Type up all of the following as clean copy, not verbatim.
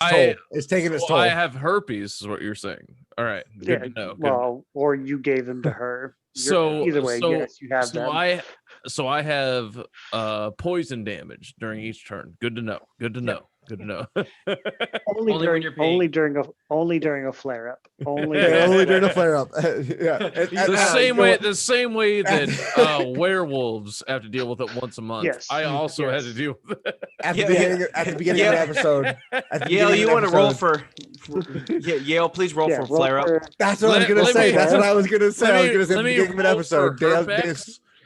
It's taking its So toll. I have herpes, is what you're saying. All right, good to know. Well, or you gave them to her. Either way, yes, you have them. I have poison damage during each turn. Good to know. Good to know. Good to know. Only during a flare up. Only during a flare up. The same way that werewolves have to deal with it once a month. Yes. I also had to deal with it At the beginning of the episode. Yale, you want to roll for Yale? Please roll for flare up. That's what I was gonna say. That's what I was gonna say. I was gonna say at the beginning of an episode.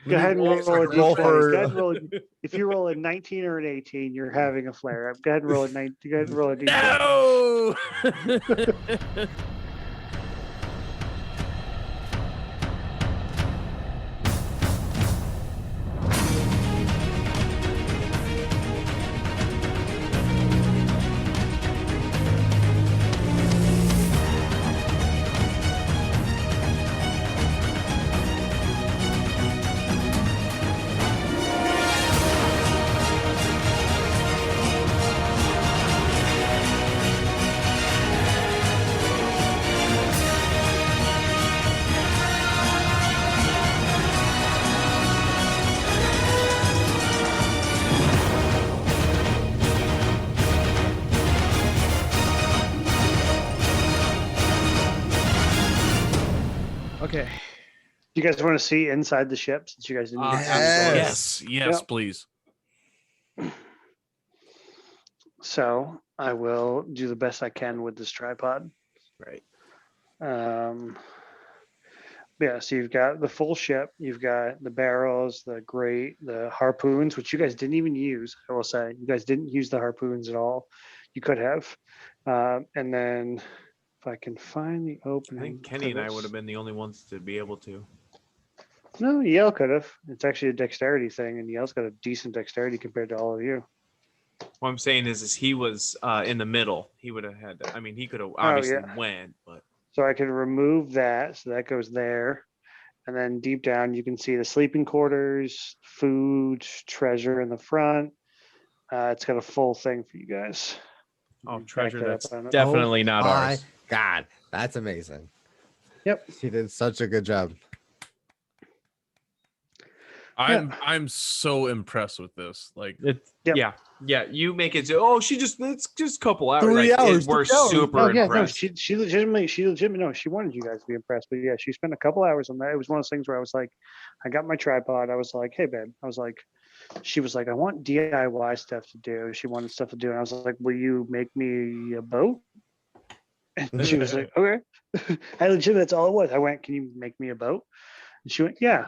Go ahead and roll for if you roll a 19 or an 18, you're having a flare up. Go ahead and roll a 19. Go ahead and roll a D10. No. Okay. Do you guys want to see inside the ship since you guys didn't? Yes, please. So I will do the best I can with this tripod. Right. Yeah, so you've got the full ship, you've got the barrels, the harpoons, which you guys didn't even use. I will say you guys didn't use the harpoons at all. You could have. And then if I can find the opening. I think Kenny and I would have been the only ones to be able to. No, Yale could have. It's actually a dexterity thing, and Yale's got a decent dexterity compared to all of you. What I'm saying is he was in the middle. He would have had. He could have obviously went, but. So I can remove that, so that goes there, and then deep down you can see the sleeping quarters, food, treasure in the front. It's got a full thing for you guys. Oh, treasure! That's definitely not ours. God, that's amazing. Yep, she did such a good job. I'm so impressed with this. Like yeah. You make it. It's just a couple hours. 3 hours. We're super impressed. No, she legitimately. No, she wanted you guys to be impressed. But yeah, she spent a couple hours on that. It was one of those things where I was like, I got my tripod. I was like, hey babe. I was like, she was like, I want DIY stuff to do. She wanted stuff to do, and I was like, will you make me a boat? And she was like, okay. I legit. That's all it was. I went, can you make me a boat? And she went, yeah.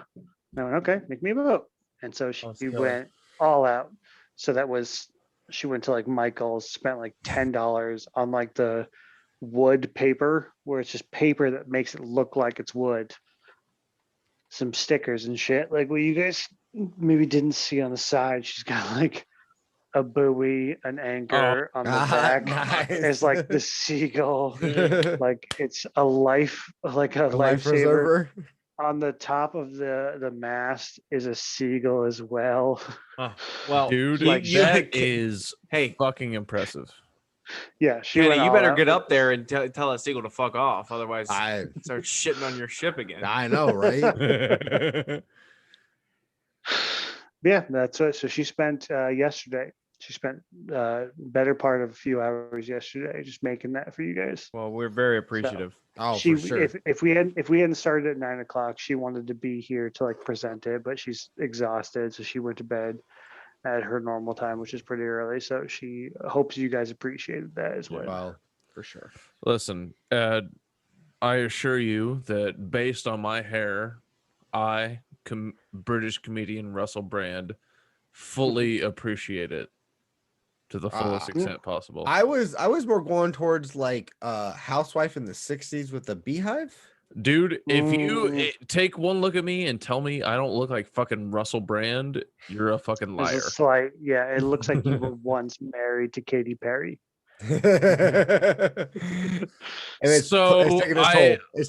I went, okay, make me a boat. And so she went all out. So she went to like Michael's, spent like $10 on like the wood paper, where it's just paper that makes it look like it's wood. Some stickers and shit. Like what you guys maybe didn't see on the side. She's got like a buoy, an anchor on the back. Nice. There's like the seagull. Like it's a lifesaver. On the top of the mast is a seagull as well. Well, dude, that is fucking impressive. Yeah, Kenny, you better get up there and tell that seagull to fuck off. Otherwise, start shitting on your ship again. I know, right? Yeah, that's it. So she spent yesterday. She spent better part of a few hours yesterday just making that for you guys. Well, we're very appreciative. For sure. If we hadn't started at 9 o'clock, she wanted to be here to like present it, but she's exhausted, so she went to bed at her normal time, which is pretty early. So she hopes you guys appreciated that as well. Well, for sure. Listen, I assure you that based on my hair, British comedian Russell Brand, fully appreciate it to the fullest extent possible. I was more going towards like housewife in the 60s with the beehive. Dude, if you take one look at me and tell me I don't look like fucking Russell Brand, you're a fucking liar. It looks like you were once married to Katy Perry. And it's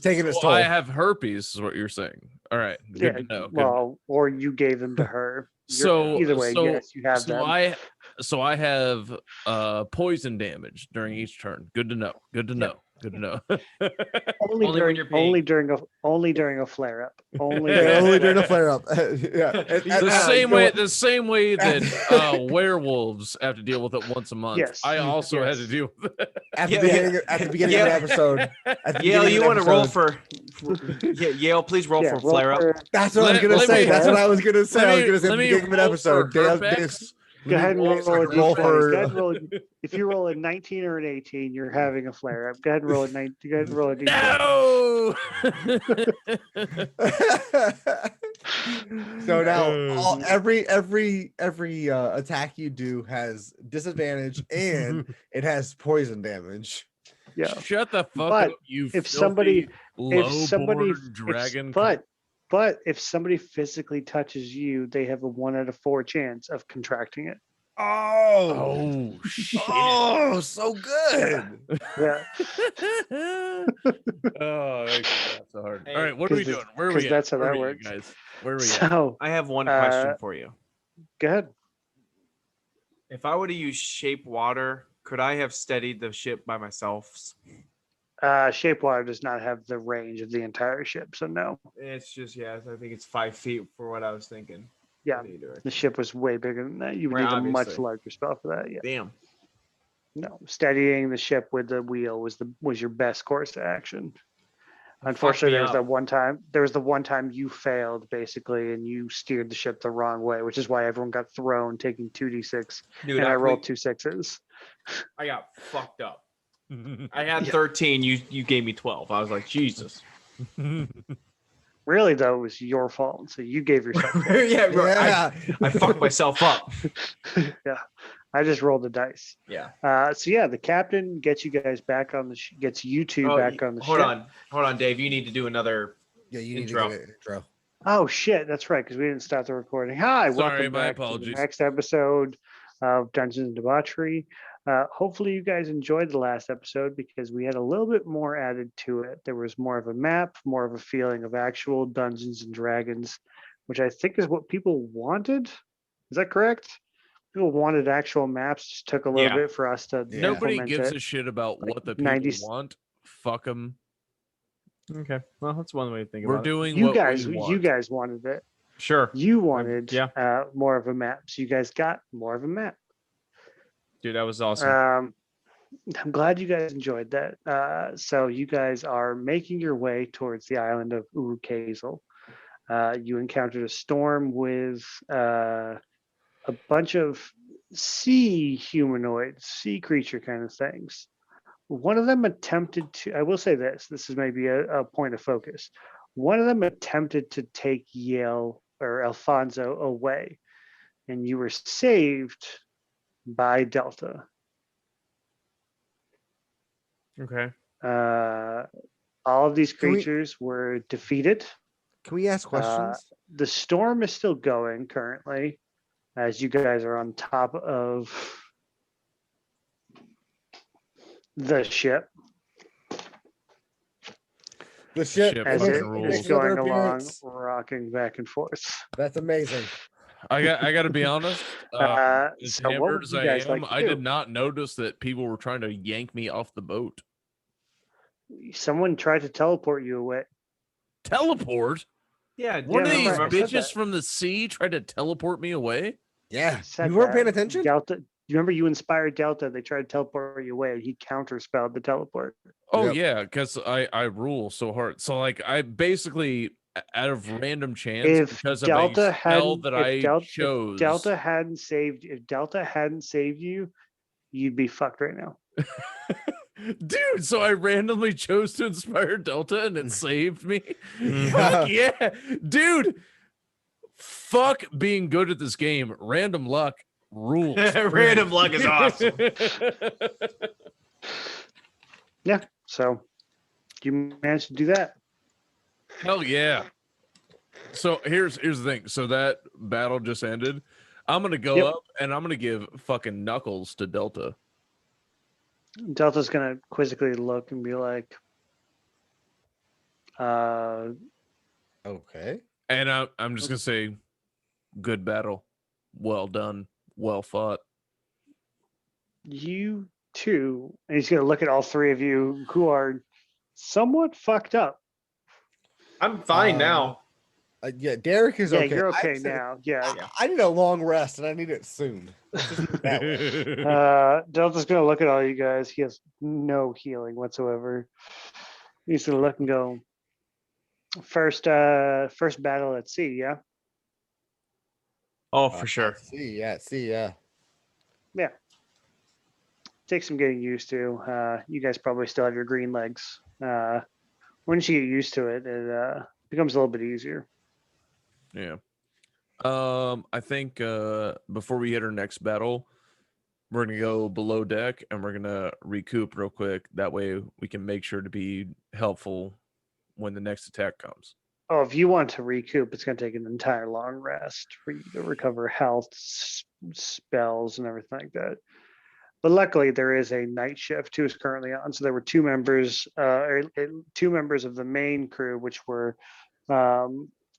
taking its toll. I have herpes, is what you're saying. All right. Good to know. Or you gave them to her. Either way, yes, you have them. so I have poison damage during each turn. Good to know. Good to know. Good to know. Only Only when during you're peeing. only during a flare up. Only Yeah, during only during a flare up. Yeah. The same way that werewolves have to deal with it once a month. Yes. I also had to Yes. deal with it. At the Yeah, beginning, at the beginning of an episode. At the Yale, beginning you of an want to roll episode. for Yale, please roll for roll flare up. That's what I was gonna Let say. me- That's what I was gonna say. I was gonna say at let the me beginning of an roll episode. for herpes. Go ahead and roll a roll d20. Go ahead and for roll. If you roll a 19 or an 18, you're having a flare up. Go ahead and roll a 19. Go ahead and roll a d20. No. So now every attack you do has disadvantage and it has poison damage. Yeah. Shut the fuck But up, you if somebody- low-born dragon. But if somebody physically touches you, they have a 1 out of 4 chance of contracting it. Oh, shit. oh, so good. Yeah. Oh, that got so hard. Hey, All right, what are we 'cause doing? Where are we at? that's how Where that are we at, works. guys? Where are we at? So I have one question Uh, for you. go ahead. If I were to use shape water, could I have steadied the ship by myself? Shape water does not have the range of the entire ship, so no. It's just I think it's 5 feet for what I was thinking. Yeah, Either direction. the ship was way bigger than that. You would Right, need a much obviously. larger spell for that. Yeah, Damn. no. Steadying the ship with the wheel was your best course of action. Unfortunately, me there was up. that one time. There was the one time you failed basically, and you steered the ship the wrong way, which is why everyone got thrown, taking 2d6, Dude, and I rolled 2 6s. I got fucked up. I had 13. You gave me 12. I was like, Jesus. Really, though, it was your fault. So you gave yourself. yeah, bro, Yeah. I fucked myself up. Yeah, I just rolled the dice. Yeah. So yeah, the captain gets you guys back on the gets you two Oh, back on the hold ship. Hold on, Dave. You need to do another. Yeah, you need Intro. to give it an intro. Oh shit, that's right, because we didn't start the recording. Hi, Sorry, welcome my back to apologies. the next episode of Dungeons and Debauchery. Hopefully you guys enjoyed the last episode because we had a little bit more added to it. There was more of a map, more of a feeling of actual Dungeons and Dragons, which I think is what people wanted. Is that correct? People wanted actual maps. Just took a little Yeah. bit for us to Nobody implement gives it. a shit about Like what the people 90 want. Fuck them. Okay. Well, that's one way to think We're about it. doing You what guys, we want. you guys wanted it. Sure. You wanted yeah. more of a map, so you guys got more of a map. Dude, that was awesome. I'm glad you guys enjoyed that. So you guys are making your way towards the island of Urukazel. You encountered a storm with a bunch of sea humanoids, sea creature kind of things. One of them attempted to, I will say this is maybe a point of focus. One of them attempted to take Yale or Alfonso away, and you were saved by Delta. Okay. All of these Can we- creatures were defeated. Can we ask questions? The storm is still going currently, as you guys are on top of the ship The ship, ship as fucking it rules. is going along, appearance. rocking back and forth. That's amazing. I got to be honest. As So what hammered would as you I guys am, like to I do? did not notice that people were trying to yank me off the boat. Someone tried to teleport you away. Teleport? Yeah. One of remember these I said bitches that. from the sea tried to teleport me away? Yeah. Said You weren't that. paying attention? Delta. You remember you inspired Delta? They tried to teleport you away. He counterspelled the teleport. Oh Yep. yeah, because I rule so hard. So like I basically out of random chance If because Delta of a spell hadn't, that if I Delta, chose. if Delta hadn't saved, if Delta hadn't saved you, you'd be fucked right now. Dude, so I randomly chose to inspire Delta and it saved me. Yeah. Fuck yeah. Dude, fuck being good at this game. Random luck rules. Random luck is awesome. Yeah. So you managed to do that. Hell yeah. So here's the thing. So that battle just ended. I'm gonna go Yep. up and I'm gonna give fucking Knuckles to Delta. Delta's gonna quizzically look and be like, Okay. And I'm just gonna say, good battle, well done, well fought. You two, and he's going to look at all three of you who are somewhat fucked up. I'm fine now. Yeah, Derek is Yeah, okay. you're I okay just- now. Yeah. I need a long rest, and I need it soon. Let's just put it that way. Delta's going to look at all you guys. He has no healing whatsoever. He's going to look and go, first battle at sea, yeah? Oh, for sure. See, yeah. Yeah. Takes some getting used to. You guys probably still have your green legs. Once you get used to it, it becomes a little bit easier. Yeah. I think before we hit our next battle, we're gonna go below deck and we're gonna recoup real quick. That way we can make sure to be helpful when the next attack comes. Oh, if you want to recoup, it's going to take an entire long rest for you to recover health, spells, and everything like that. But luckily, there is a night shift who's currently on. So there were two members of the main crew, which were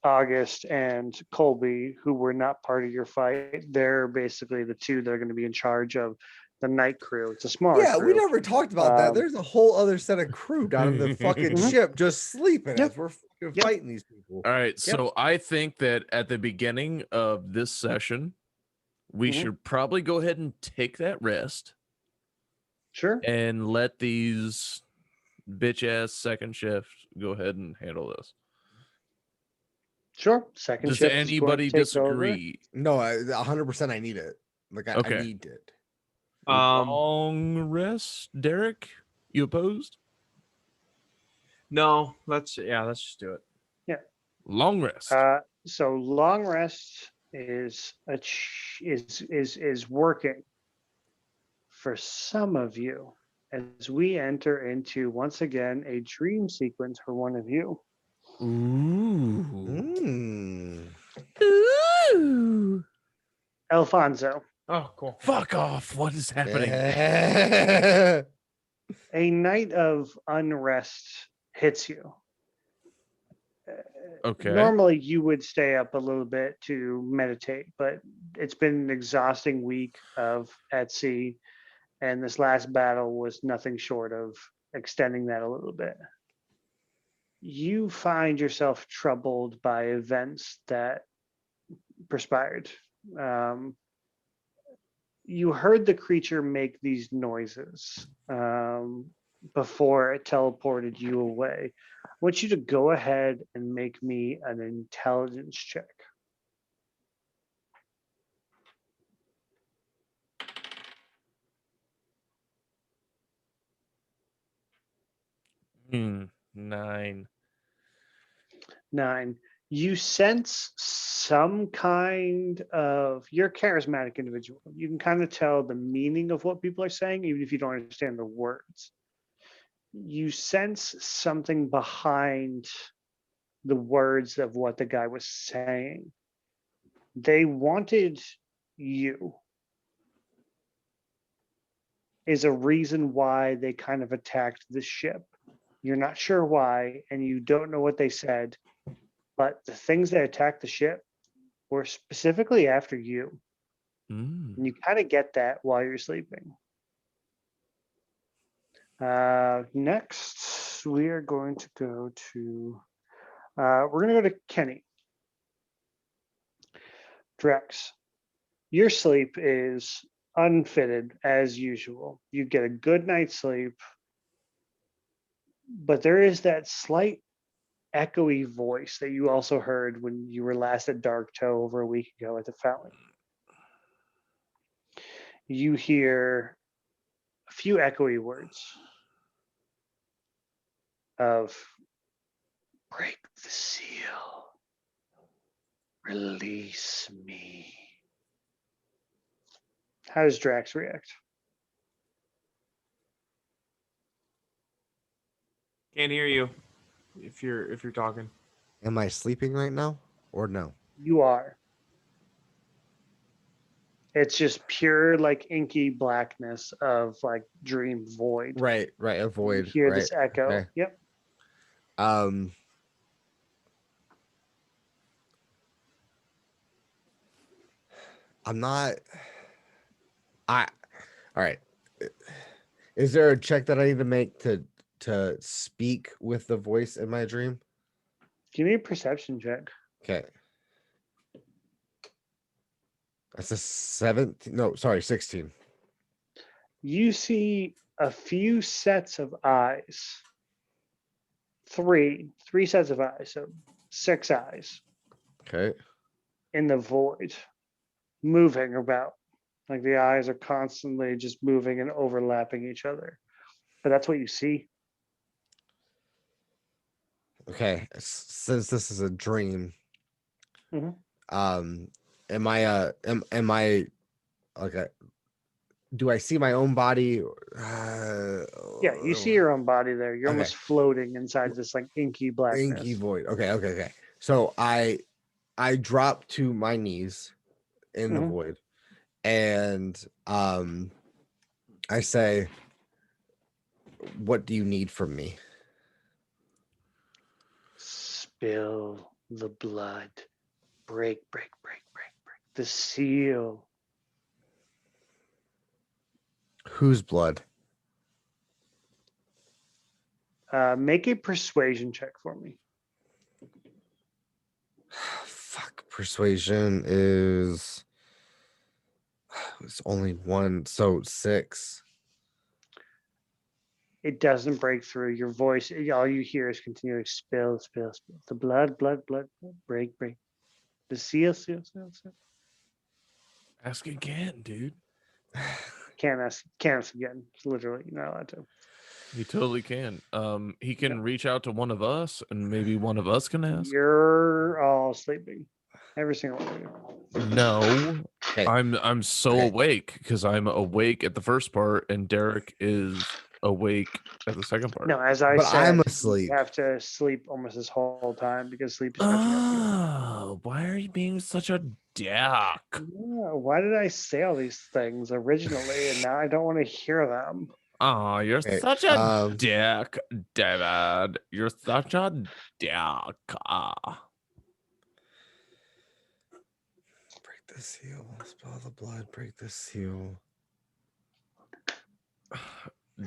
August and Colby, who were not part of your fight. They're basically the two that are going to be in charge of the night crew. It's a smaller Yeah, crew. we never talked about that. Um, There's a whole other set of crew down in the fucking Mhm. ship just sleeping Yep. as we're fucking Yep. fighting these people. All right, so I think that at the beginning of this session, we Mhm. should probably go ahead and take that rest Sure. and let these bitch ass second shift go ahead and handle this. Sure. Second Does shift is going anybody to take over. disagree? No, 100% I need it. Like I Okay. need it. Long rest, Derek? You opposed? No, let's just do it. Long rest. So long rest is working for some of you as we enter into once again a dream sequence for one of you. Ooh. Mm. Ooh. Alfonso, Oh, cool. Fuck off. What is happening? Yeah. a night of unrest hits you. Okay. Normally you would stay up a little bit to meditate, but it's been an exhausting week of at sea, and this last battle was nothing short of extending that a little bit. You find yourself troubled by events that perspired. You heard the creature make these noises before it teleported you away. I want you to go ahead and make me an intelligence check. Hmm. 9. 9. You sense some kind of, you're a charismatic individual. You can kind of tell the meaning of what people are saying, even if you don't understand the words. You sense something behind the words of what the guy was saying. They wanted you, is a reason why they kind of attacked the ship. You're not sure why, and you don't know what they said, but the things that attacked the ship were specifically after you. Mm. And you kind of get that while you're sleeping. Next, we are going to go to, we're going to go to Kenny. Drex, your sleep is unfitted as usual. You get a good night's sleep, but there is that slight echoey voice that you also heard when you were last at Dark Toe over a week ago at the fountain. You hear a few echoey words of break the seal, release me. How does Drax react? Can't hear you if you're talking. Am I sleeping right now or no? You are. It's just pure like inky blackness of like dream void. Right. You Avoid. hear Right. this echo. Okay. Yep. I'm not. All right. Is there a check that I need to make to speak with the voice in my dream? Give me a perception check. Okay. That's a 17. No, sorry, 16. You see a few sets of eyes. Three sets of eyes, so 6 eyes Okay. in the void, moving about. Like the eyes are constantly just moving and overlapping each other. But that's what you see. Okay. Since this is a dream, Mhm. am I okay? Do I see my own body? Yeah, you see your own body there. You're Okay. almost floating inside this like inky blackness. Inky void. Okay. So I drop to my knees in the Mhm. void, and I say, "What do you need from me?" Spill the blood. Break the seal. Whose blood? Make a persuasion check for me. Fuck. Persuasion is it's only one, so 6. It doesn't break through. Your voice, all you hear is continuing spill. The blood, break. The seal. Ask again, dude. Can't ask again. It's literally, you're not allowed to. He totally can. He can No. reach out to one of us, and maybe one of us can ask. You're all sleeping. Every single one of you. No, Okay. I'm so Okay. awake because I'm awake at the first part, and Derek is awake at the second part. No, as I But said, I'm you asleep. have to sleep almost this whole time because sleep is catching up to you. Oh, why are you being such a dick? Yeah, why did I say all these things originally and now I don't want to hear them? Oh, you're Okay, such a dick, David. You're such a dick. Break the seal. Spill the blood. Break the seal.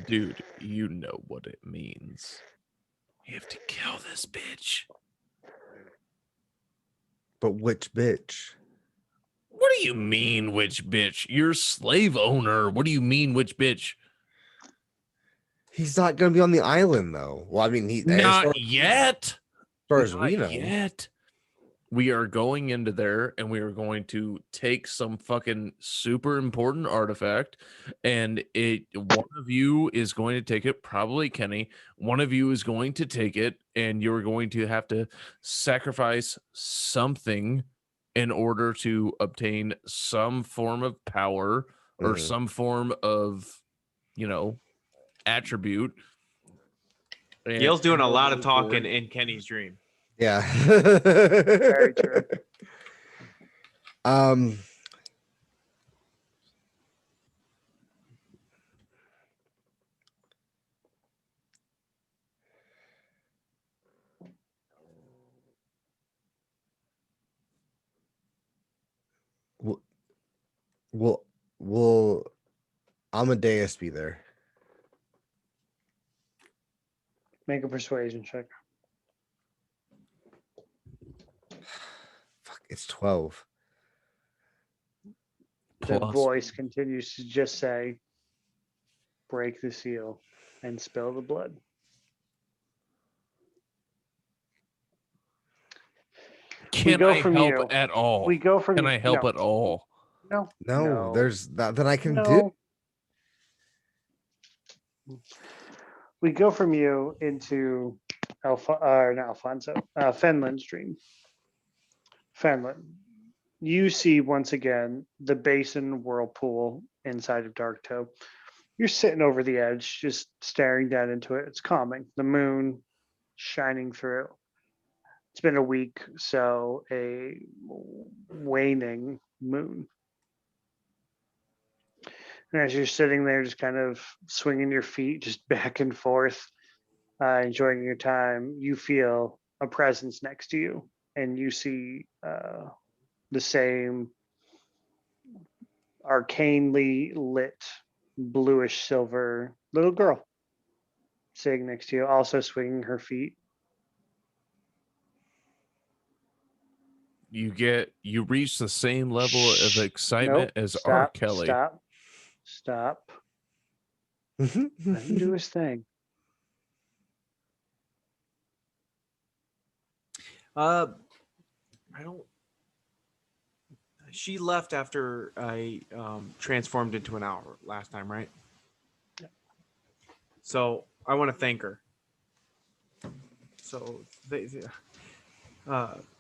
Dude, you know what it means. You have to kill this bitch. But which bitch? What do you mean, which bitch? You're slave owner. What do you mean, which bitch? He's not going to be on the island, though. Well, I mean, Not yet. As far as Not we know. yet. We are going into there and we are going to take some fucking super important artifact, and one of you is going to take it, probably Kenny. One of you is going to take it, and you're going to have to sacrifice something in order to obtain some form of power or Mhm. some form of, attribute. And Yale's doing a you're lot of on talking board. in Kenny's dream. Yeah. Very true. Um. Will Amadeus be there? Make a persuasion check. Fuck, it's 12. The Plus voice continues to just say, break the seal and spill the blood. Can go I from help you. at all? We go from Can you. I help No. at all? No. There's nothing I can do. No. We go from you into Fenland's dream. Fenland, you see once again the basin whirlpool inside of Dark Toe. You're sitting over the edge, just staring down into it. It's calming. The moon shining through. It's been a week, so a waning moon. And as you're sitting there, just kind of swinging your feet just back and forth, enjoying your time, you feel a presence next to you, and you see the same arcanely lit bluish silver little girl sitting next to you, also swinging her feet. You reach the same level of Shh. excitement Nope. as R. Stop. Kelly. Stop. Let him do his thing. I don't. She left after I transformed into an owl last time, right? Yeah. So I want to thank her. So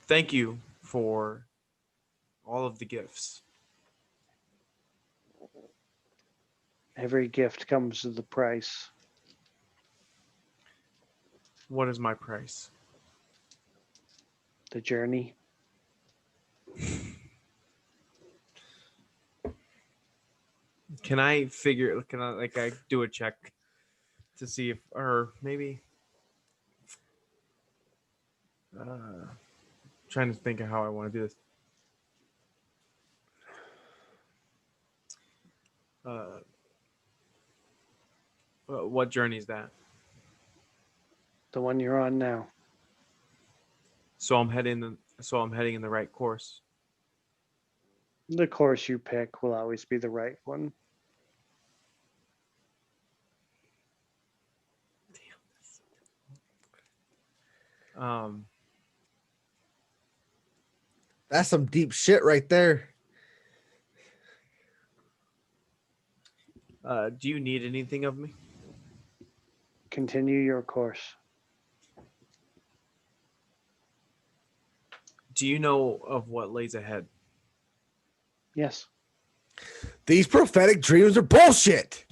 thank you for all of the gifts. Every gift comes with a price. What is my price? The journey. Can I I do a check to see if, or maybe trying to think of how I want to do this. What journey is that? The one you're on now. So I'm heading in the right course. The course you pick will always be the right one. That's some deep shit right there. Do you need anything of me? Continue your course. Do you know of what lays ahead? Yes. These prophetic dreams are bullshit.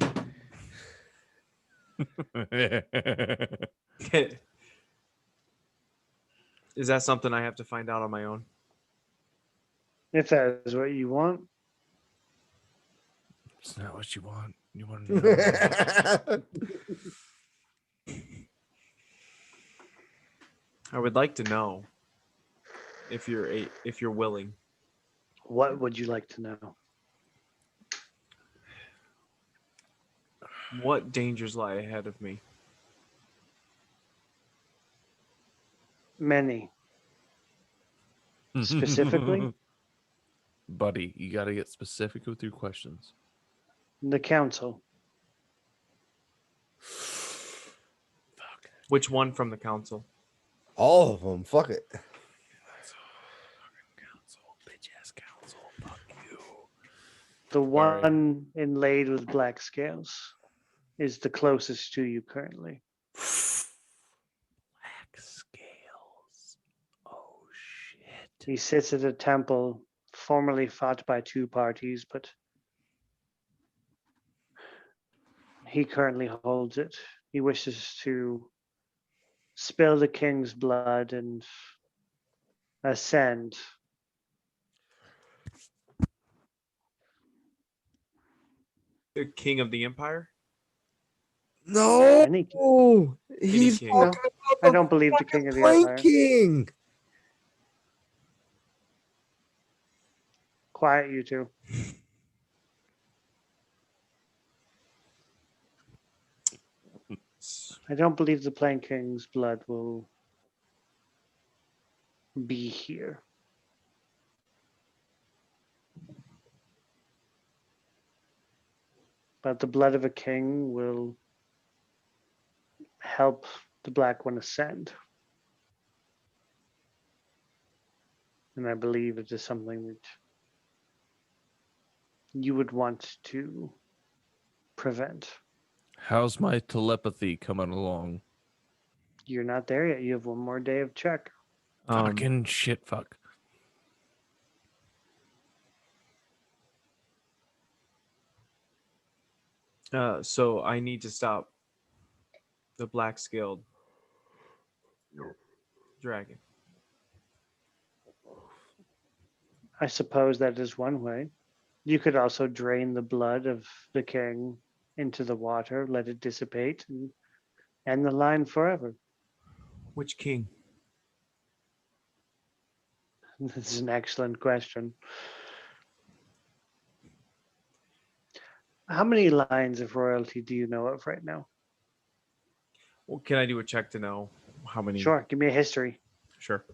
Is that something I have to find out on my own? If that is what you want. It's not what you want. You want to know. I would like to know if you're willing. What would you like to know? What dangers lie ahead of me? Many. Specifically? Buddy, you got to get specific with your questions. The council. Fuck. Which one from the council? All of them. Fuck it. Council, bitch ass council. Fuck you. The Sorry. one inlaid with black scales is the closest to you currently. Black scales. Oh shit. He sits at a temple formerly fought by two parties, but he currently holds it. He wishes to spill the king's blood and ascend. The king of the empire? No. Any, He's king. talking No, about I don't believe the king of the Plank empire. King. Quiet, you two. I don't believe the Plain King's blood will be here. But the blood of a king will help the Black One ascend. And I believe it is something that you would want to prevent. How's my telepathy coming along? You're not there yet. You have one more day of check. Fucking shit, fuck. So I need to stop the black scaled dragon. I suppose that is one way. You could also drain the blood of the king into the water, let it dissipate, and end the line forever. Which king? This is an excellent question. How many lines of royalty do you know of right now? Well, can I do a check to know how many? Sure. Give me a history. Sure.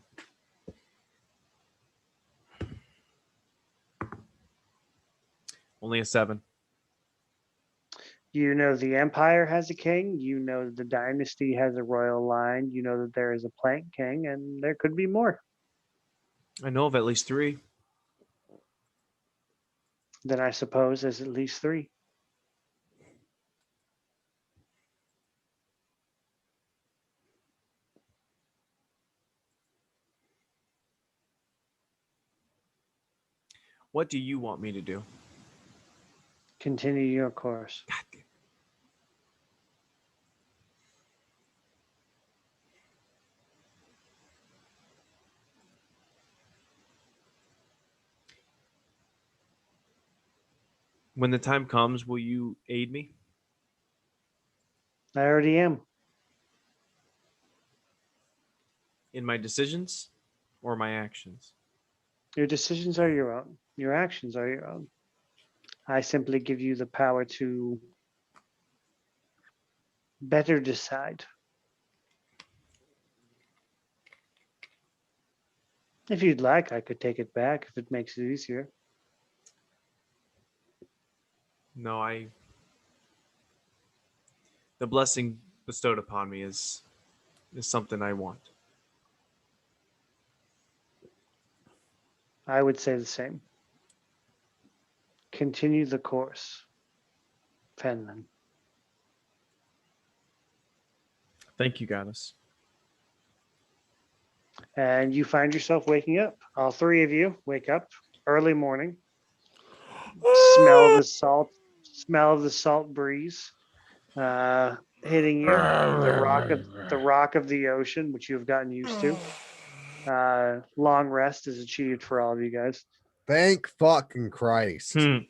Only a 7. You know the empire has a king. You know the dynasty has a royal line. You know that there is a plank king, and there could be more. I know of at least 3. Then I suppose there's at least 3. What do you want me to do? Continue your course. God damn. When the time comes, will you aid me? I already am. In my decisions or my actions? Your decisions are your own. Your actions are your own. I simply give you the power to better decide. If you'd like, I could take it back if it makes it easier. No, the blessing bestowed upon me is something I want. I would say the same. Continue the course, Fenlon. Thank you, goddess. And you find yourself waking up. All 3 of you wake up early morning. Smell of the salt breeze hitting you. The rock of the ocean, which you've gotten used to. Long rest is achieved for all of you guys. Thank fucking Christ. All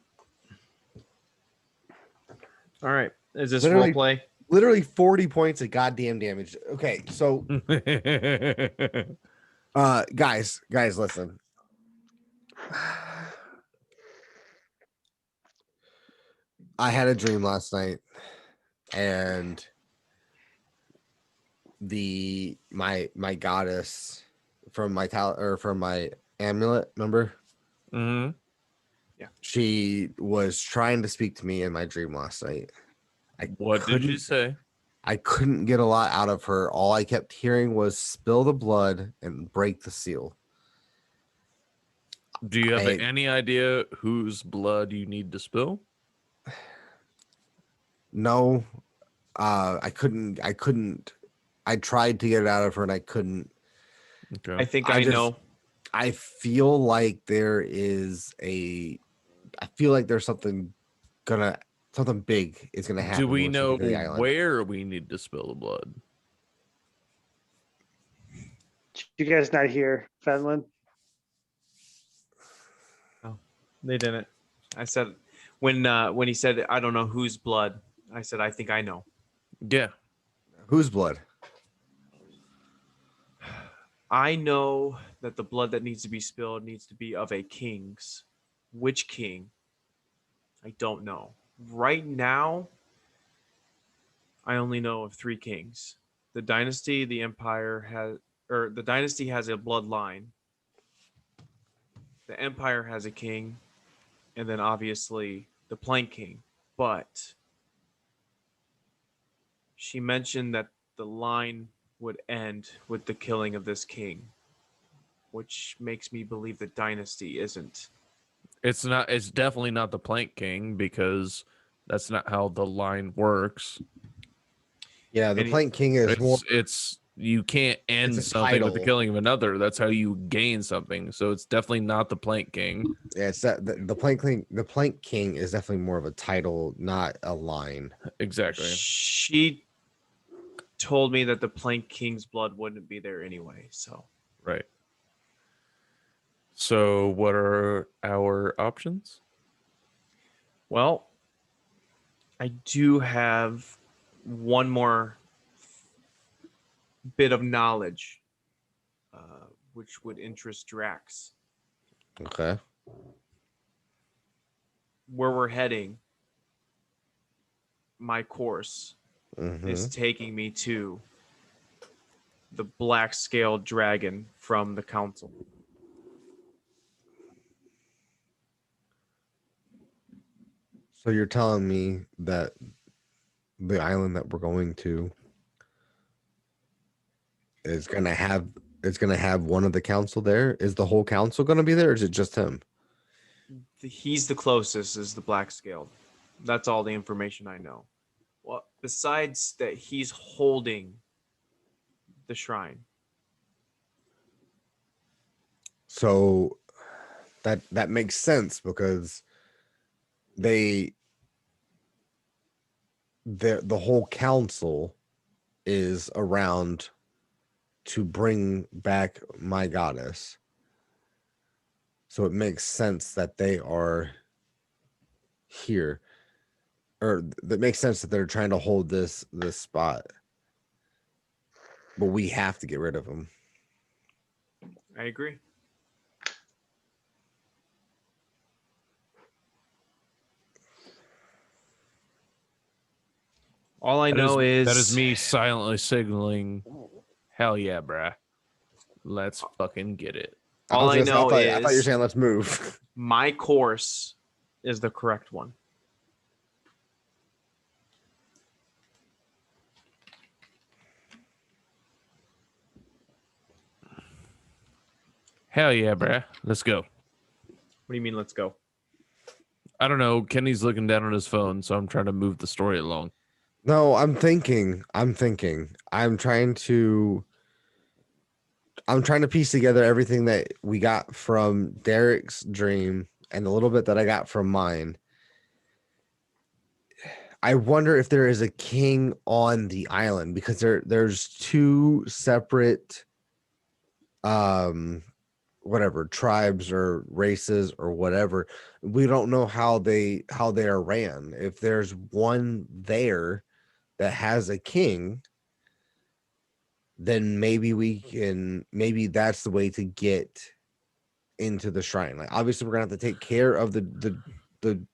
right. Is this Literally- role play? Literally 40 points of goddamn damage. Okay, so guys, listen. I had a dream last night, and my goddess from my from my amulet, remember? Hmm. She was trying to speak to me in my dream last night. What did you say? I couldn't get a lot out of her. All I kept hearing was spill the blood and break the seal. Do you have I- any idea whose blood you need to spill? No, I couldn't. I tried to get it out of her and I couldn't. Okay. I think I I just- know. I feel like there's something big is gonna happen. Do we when she know gets to the island. where we need to spill the blood? You guys not here, Fenlon? They didn't. I said when he said I don't know whose blood, I said I think I know. Yeah. Whose blood? I know that the blood that needs to be spilled needs to be of a king's. Which king? I don't know. Right now, I only know of 3 kings. The dynasty, the empire the dynasty has a bloodline. The empire has a king, and then obviously the plank king. But she mentioned that the line would end with the killing of this king, which makes me believe the dynasty isn't. It's not. It's definitely not the Plank King because that's not how the line works. Yeah, the And he- Plank King is more. It's you can't end It's a something with the title. killing of another. That's how you gain something. So it's definitely not the Plank King. Yeah, it's that the Plank King. The Plank King is definitely more of a title, not a line. Exactly. She told me that the plank king's blood wouldn't be there anyway. So Right. So what are our options? well, I do have one more bit of knowledge, which would interest Drax. Okay. Where we're heading my course Mhm. is taking me to the black scaled dragon from the council. So you're telling me that the island that we're going to is gonna have one of the council there? Is the whole council gonna be there, or is it just him? He's the closest, is the black scaled. That's all the information I know. Well, besides that, he's holding the shrine. So that makes sense because the whole council is around to bring back my goddess. So it makes sense that they are here, or that makes sense that they're trying to hold this spot. But we have to get rid of them. I agree. All I know is that is me silently signaling, hell yeah, bruh. Let's fucking get it. All I know I thought you were is saying let's move. my course is the correct one. Hell yeah, bruh. Let's go. What do you mean, let's go? I don't know. Kenny's looking down on his phone, so I'm trying to move the story along. No, I'm thinking. I'm trying to piece together everything that we got from Derek's dream and the little bit that I got from mine. I wonder if there is a king on the island, because there's two separate whatever tribes or races or whatever. We don't know how they are ran. If there's one there that has a king, then maybe that's the way to get into the shrine. Like, obviously we're gonna have to take care of the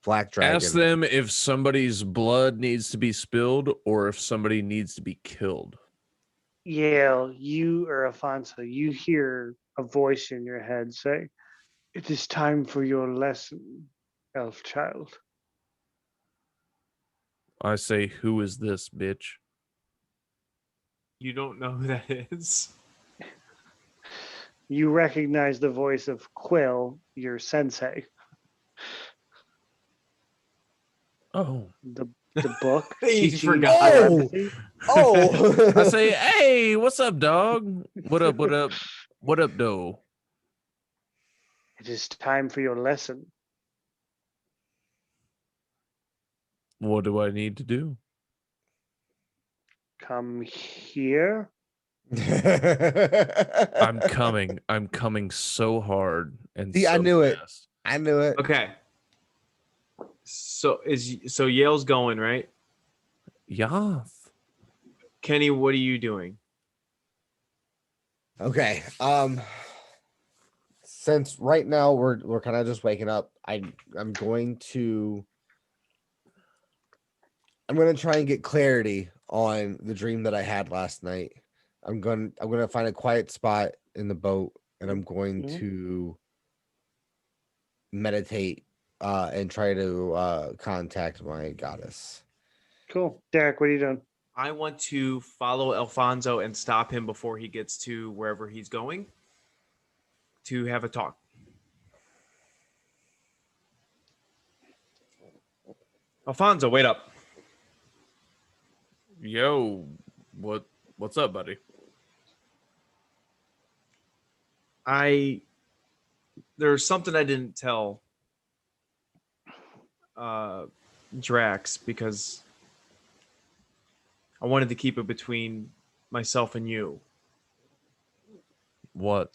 black dragon. Ask them if somebody's blood needs to be spilled or if somebody needs to be killed. Yale, you or Alfonso, you hear a voice in your head say, "It is time for your lesson, elf child." I say, who is this bitch? You don't know who that is? You recognize the voice of Quill, your sensei. Oh. The book He teaching you forgot. telepathy. Oh, I say, hey, what's up, dog? What up, what up? What up, doe? It is time for your lesson. What do I need to do? Come here. I'm coming. I'm coming so hard and See, so I knew it. fast. I knew it. Okay. So Yale's going, right? Yeah. Kenny, what are you doing? Okay. Since right now we're kind of just waking up, I'm going to try and get clarity on the dream that I had last night. I'm going to find a quiet spot in the boat, and I'm going Mhm. to meditate and try to contact my goddess. Cool. Derek, what are you doing? I want to follow Alfonso and stop him before he gets to wherever he's going to have a talk. Alfonso, wait up. Yo, what's up, buddy? There's something I didn't tell Drax because I wanted to keep it between myself and you. What?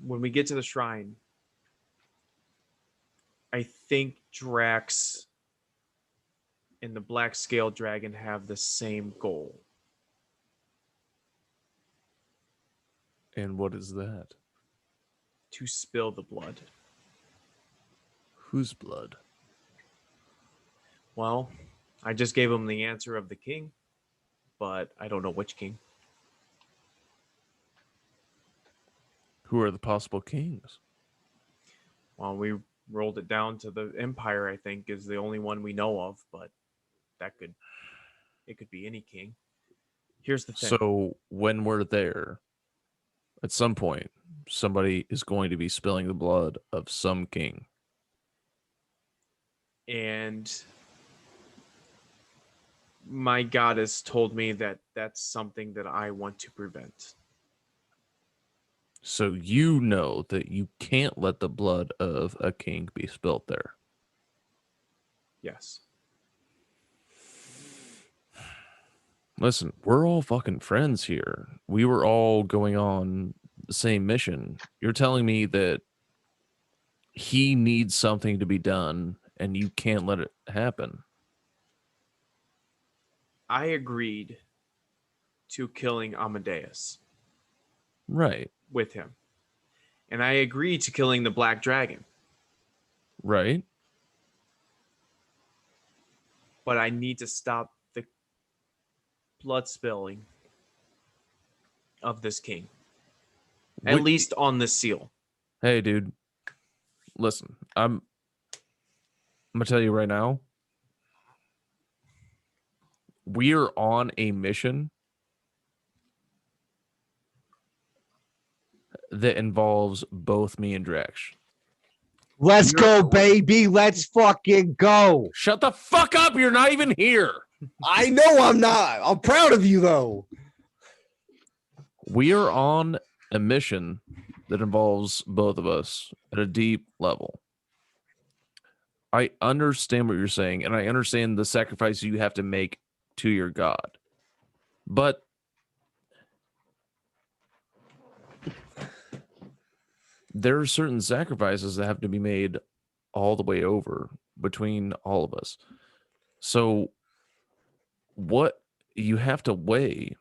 When we get to the shrine, I think Drax and the Black Scale Dragon have the same goal. And what is that? To spill the blood. Whose blood? Well, I just gave him the answer of the king, but I don't know which king. Who are the possible kings? Well, we rolled it down to the empire, I think, is the only one we know of, but it could be any king. Here's the thing. So when we're there, at some point, somebody is going to be spilling the blood of some king. And my goddess told me that that's something that I want to prevent. So you know that you can't let the blood of a king be spilt there. Yes. Listen, we're all fucking friends here. We were all going on the same mission. You're telling me that he needs something to be done and you can't let it happen. I agreed to killing Amadeus Right. with him. And I agreed to killing the Black Dragon. Right. But I need to stop the blood spilling of this king. At Would- least on the seal. Hey, dude. Listen, I'm gonna tell you right now. We're on a mission that involves both me and Drax. Let's go, baby. Let's fucking go. Shut the fuck up. You're not even here. I know I'm not. I'm proud of you, though. We are on a mission that involves both of us at a deep level. I understand what you're saying, and I understand the sacrifice you have to make to your God. But there are certain sacrifices that have to be made all the way over between all of us. So what you have to weigh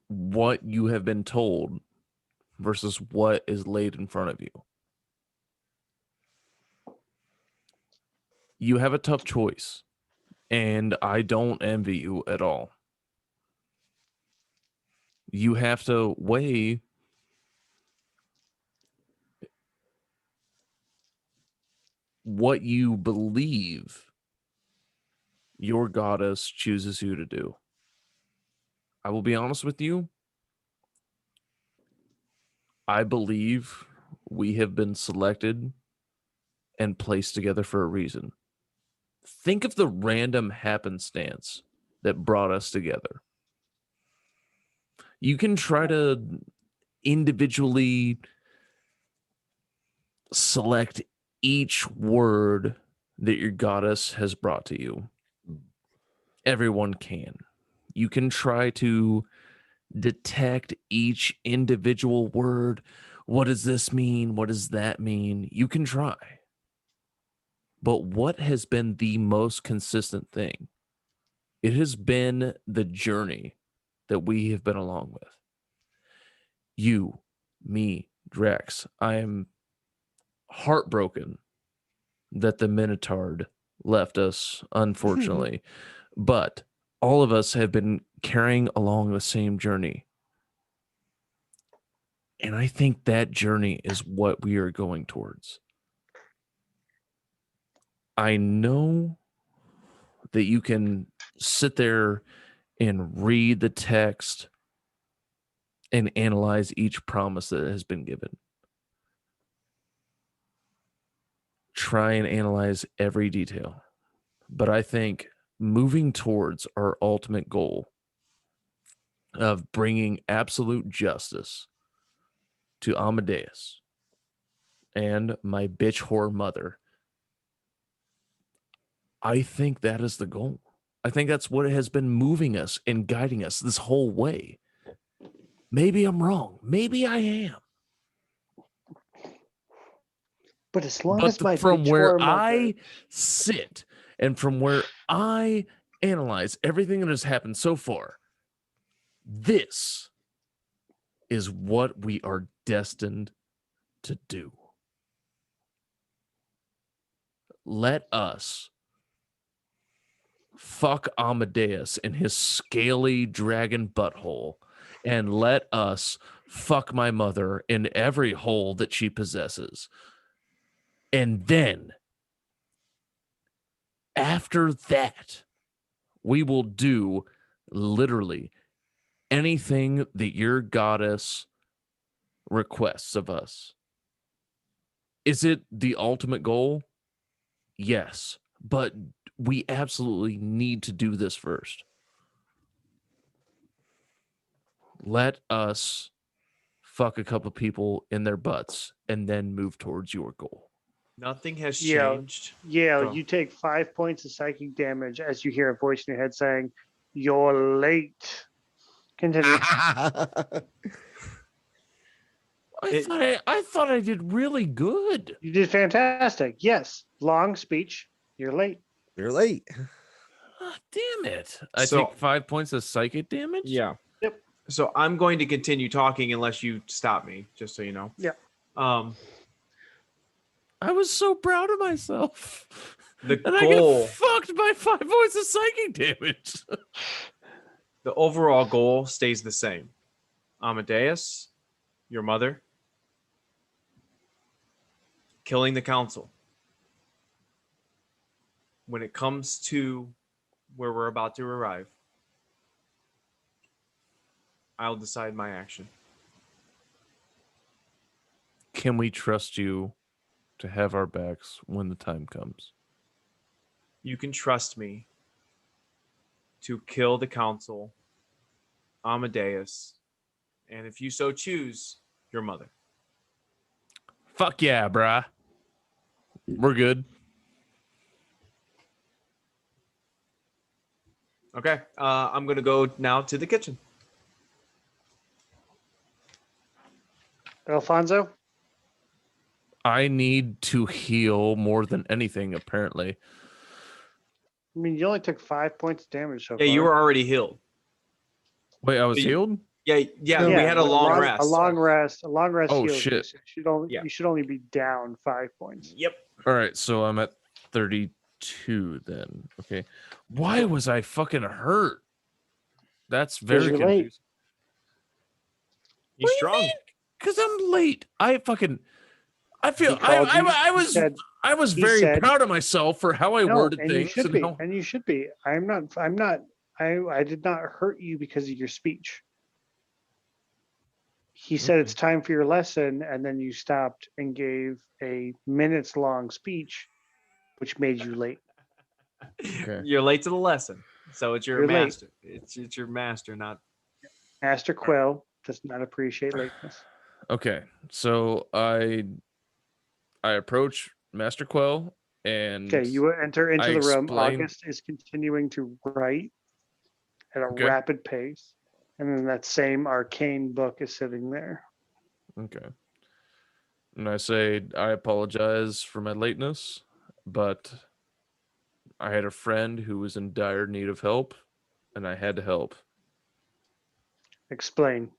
what you have been told versus what is laid in front of you. You have a tough choice, and I don't envy you at all. You have to weigh what you believe your goddess chooses you to do. I will be honest with you. I believe we have been selected and placed together for a reason. Think of the random happenstance that brought us together. You can try to individually select each word that your goddess has brought to you. Everyone can. You can try to detect each individual word. What does this mean? What does that mean? You can try. But what has been the most consistent thing? It has been the journey that we have been along with. You, me, Drex. I am heartbroken that the Minotaur left us, unfortunately. But all of us have been carrying along the same journey. And I think that journey is what we are going towards. I know that you can sit there and read the text and analyze each promise that has been given. Try and analyze every detail. But I think moving towards our ultimate goal of bringing absolute justice to Amadeus and my bitch whore mother, I think that is the goal. I think that's what has been moving us and guiding us this whole way. Maybe I'm wrong. Maybe I am. But as long But as my from bitch where whore mother- I sit and from where I analyze everything that has happened so far, this is what we are destined to do. let us fuck Amadeus in his scaly dragon butthole, and let us fuck my mother in every hole that she possesses. And then, after that, we will do literally anything that your goddess requests of us. Is it the ultimate goal? Yes, but we absolutely need to do this first. Let us fuck a couple people in their butts and then move towards your goal. Nothing has Yeah. changed. Yeah, Go. you take 5 points of psychic damage as you hear a voice in your head saying, "You're late." Continue. I thought I did really good. You did fantastic. Yes, long speech. You're late. You're late. Ah, damn it. I So- take 5 points of psychic damage? Yeah. Yep. So I'm going to continue talking unless you stop me, just so you know. Yeah. I was so proud of myself. The And I goal, get fucked by 5 points of psychic damage. the overall goal stays the same. Amadeus, your mother, killing the council. When it comes to where we're about to arrive, I'll decide my action. Can we trust you to have our backs when the time comes? You can trust me to kill the council, Amadeus, and if you so choose, your mother. Fuck yeah, bruh. We're good. Okay, I'm going to go now to the kitchen. Alfonso? I need to heal more than anything, apparently. I mean, you only took 5 points of damage so Yeah, far. you were already healed. Wait, I was You- healed? Yeah, we had a long rest. A long rest. A long rest. Oh, heals you, shit. so you should only Yeah. you should only be down 5 points. Yep. All right, so I'm at 32 then. Okay. Why was I fucking hurt? That's very you're late. confusing. He's strong. Because I'm late. I feel He called you, I he said- I was he very said- proud of myself for how I No, worded and you things. should and be. how- And you should be. I did not hurt you because of your speech. He said Okay. it's time for your lesson, and then you stopped and gave a minutes long speech, which made you late. Okay. You're late to the lesson. So it's your You're late. master. It's your master, not Master Quill does not appreciate lateness. Okay. So I approach Master Quell and Okay, you enter into I the room. explain- August is continuing to write at a Okay. rapid pace. And then that same arcane book is sitting there. Okay. And I say, I apologize for my lateness, but I had a friend who was in dire need of help, and I had to help. Explain.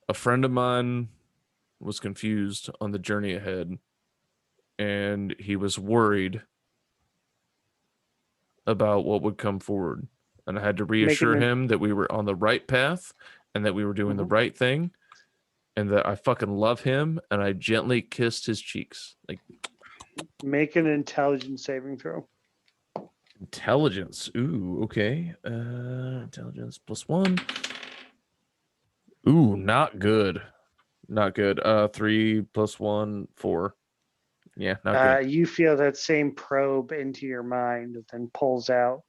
A friend of mine was confused on the journey ahead, and he was worried about what would come forward. And I had to reassure an- him that we were on the right path and that we were doing the Mhm. right thing and that I fucking love him, and I gently kissed his cheeks. Like, Make an intelligence saving throw. intelligence. Ooh, okay. Intelligence +1. Ooh, not good. Not good. 3 + 1, 4. Yeah, not good. You feel that same probe into your mind that then pulls out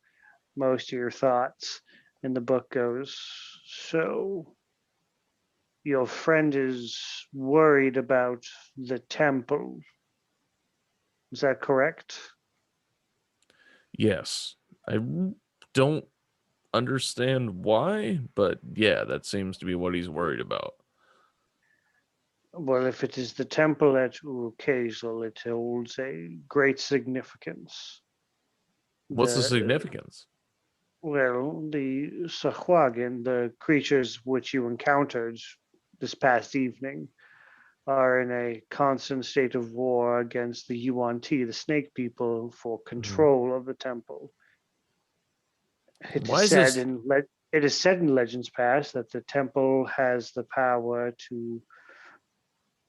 most of your thoughts. And the book goes, so your friend is worried about the temple. Is that correct? Yes. Don't understand why, but yeah, that seems to be what he's worried about. Well, if it is the temple at Urukazal, it holds a great significance. What's the significance? Well, the Sahwagin, the creatures which you encountered this past evening, are in a constant state of war against the Yuan Ti, the snake people, for control of the temple. It Why is is said this? it is said in legends past that the temple has the power to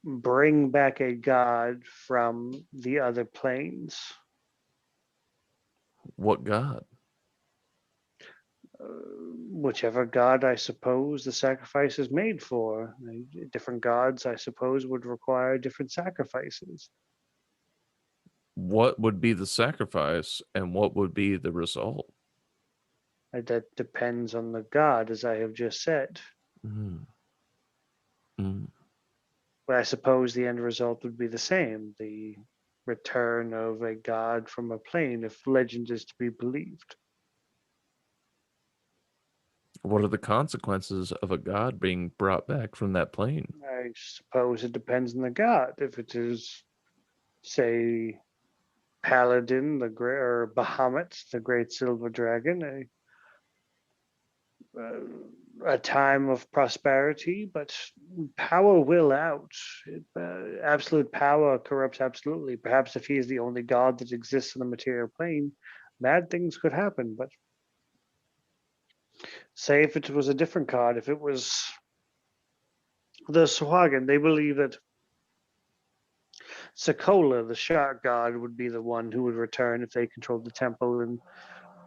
bring back a god from the other planes. What god? Whichever god, I suppose, the sacrifice is made for. Different gods, I suppose, would require different sacrifices. What would be the sacrifice, and what would be the result? That depends on the god, as I have just said. Mm. Mm. But I suppose the end result would be the same, the return of a god from a plane, if legend is to be believed. What are the consequences of a god being brought back from that plane? I suppose it depends on the god. If it is, say, Paladin, or Bahamut, the great silver dragon, a time of prosperity, but power will out. Absolute power corrupts absolutely. Perhaps if he is the only god that exists in the material plane, bad things could happen. But say if it was a different god, if it was the Swagan, they believe that Sokola, the shark god, would be the one who would return if they controlled the temple and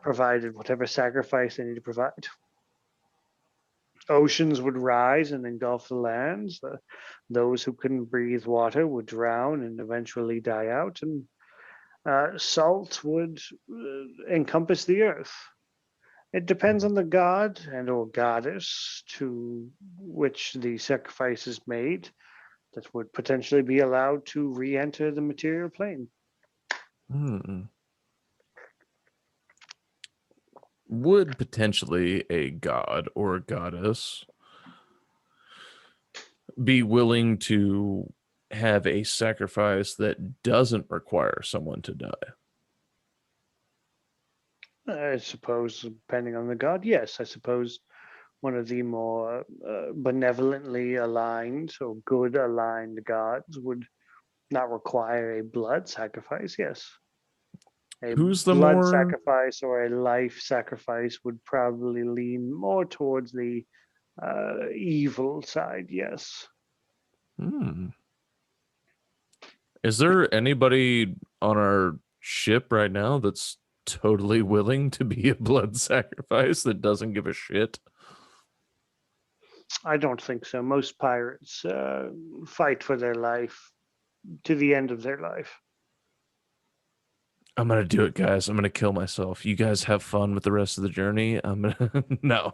provided whatever sacrifice they need to provide. Oceans would rise and engulf the lands. Those who couldn't breathe water would drown and eventually die out, and salt would encompass the earth. It depends on the god and or goddess to which the sacrifice is made that would potentially be allowed to re-enter the material plane. Hmm. Would potentially a god or a goddess be willing to have a sacrifice that doesn't require someone to die? I suppose, depending on the god, yes. I suppose one of the more benevolently aligned or good aligned gods would not require a blood sacrifice, yes. A Who's the blood more sacrifice or a life sacrifice would probably lean more towards the evil side, yes. Hmm. Is there anybody on our ship right now that's totally willing to be a blood sacrifice that doesn't give a shit? I don't think so. Most pirates fight for their life to the end of their life. I'm gonna do it, guys. I'm gonna kill myself. You guys have fun with the rest of the journey. I'm gonna no.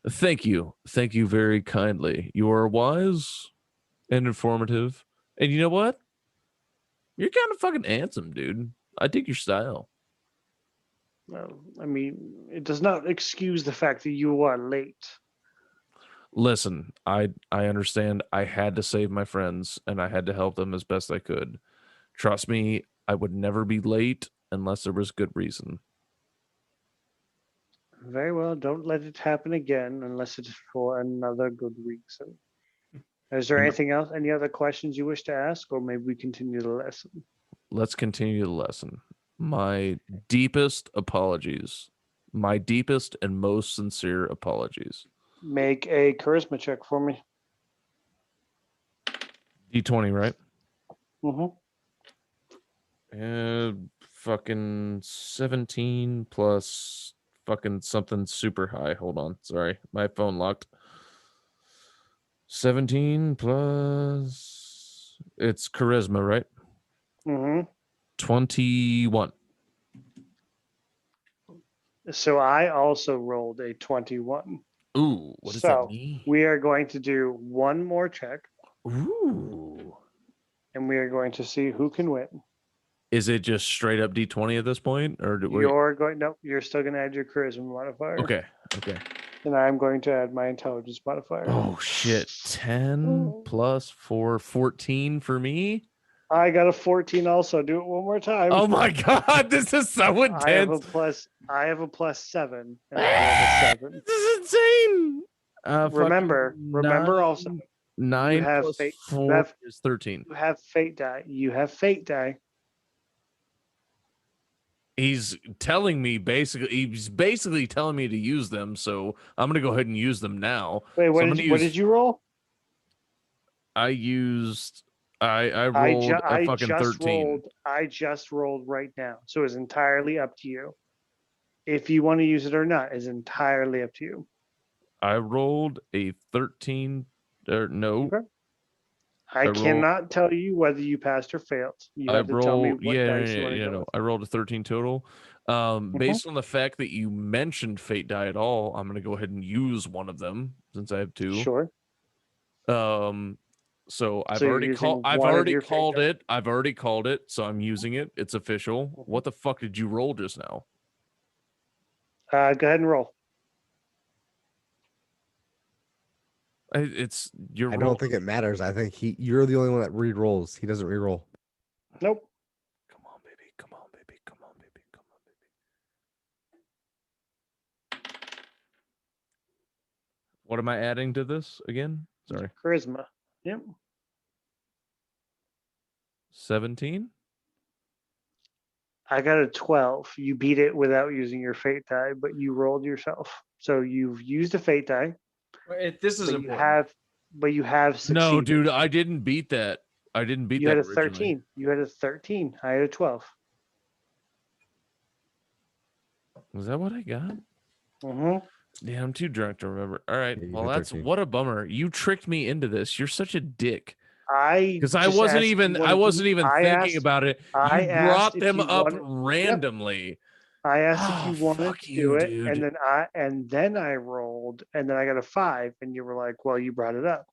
Thank you. Thank you very kindly. You are wise and informative. And you know what? You're kind of fucking handsome, dude. I dig your style. Well, I mean, it does not excuse the fact that you are late. Listen, I understand I had to save my friends and I had to help them as best I could. Trust me, I would never be late unless there was good reason. Very well, don't let it happen again unless it's for another good reason. Is there And anything else? Any other questions you wish to ask, or maybe we continue the lesson? let's continue the lesson. My deepest apologies. My deepest and most sincere apologies. Make a charisma check for me. D20, right? Mm-hmm. Fucking 17 plus fucking something super high. Hold on. Sorry. My phone locked. 17 plus it's charisma, right? Mm-hmm. 21. So I also rolled a 21. Ooh, what does that So mean? we are going to do one more check, Ooh. and we are going to see who can win. Is it just straight up D20 at this point? Or do we You're still going to add your charisma modifier. Okay. Okay. And I'm going to add my intelligence modifier. Oh shit. 10 plus 4, 14 for me. I got a 14 also. Do it one more time. Oh my god, this is so intense. I have a plus 7. And I have a 7. This is insane. Remember also, nine have plus fate- you 4 have- is 13. you have fate die. You have fate die. He's telling me he's basically telling me to use them, so I'm gonna go ahead and use them now. Wait, So what I'm did gonna you, what use- did you roll? I rolled a fucking 13. I just rolled right now, so it's entirely up to you. If you want to use it or not is entirely up to you. I rolled a 13 or no. Okay. I rolled- cannot tell you whether you passed or failed. You have to tell me what dice you want to go with. I rolled a 13 total. Based on the fact that you mentioned fate die at all, I'm gonna go ahead and use one of them since I have two. Sure. So I've So you're already using called. I've one of already your fate called die. it. I've already called it. So I'm using it. It's official. What the fuck did you roll just now? Go ahead and roll. It's your. I don't think it matters. I think you're the only one that re-rolls. He doesn't re-roll. Nope. Come on, baby. Come on, baby. Come on, baby. Come on, baby. What am I adding to this again? Sorry. Charisma. Yep. 17. I got a 12. You beat it without using your fate die, but you rolled yourself. So you've used a fate die, This is but you important. have succeeded. No, dude, I didn't beat that. I didn't beat You that had a originally. 13. You had a 13. I had a 12. Was that what I got? Mm-hmm. Yeah, I'm too drunk to remember. All right. Yeah, you Well, had that's 13. what a bummer. You tricked me into this. You're such a dick. Because I wasn't even thinking about it. I You asked brought if them you up wanted- randomly. I asked if Oh, you wanted fuck to you, do it, dude. and then I rolled, and then I got a 5, and you were like, "Well, you brought it up.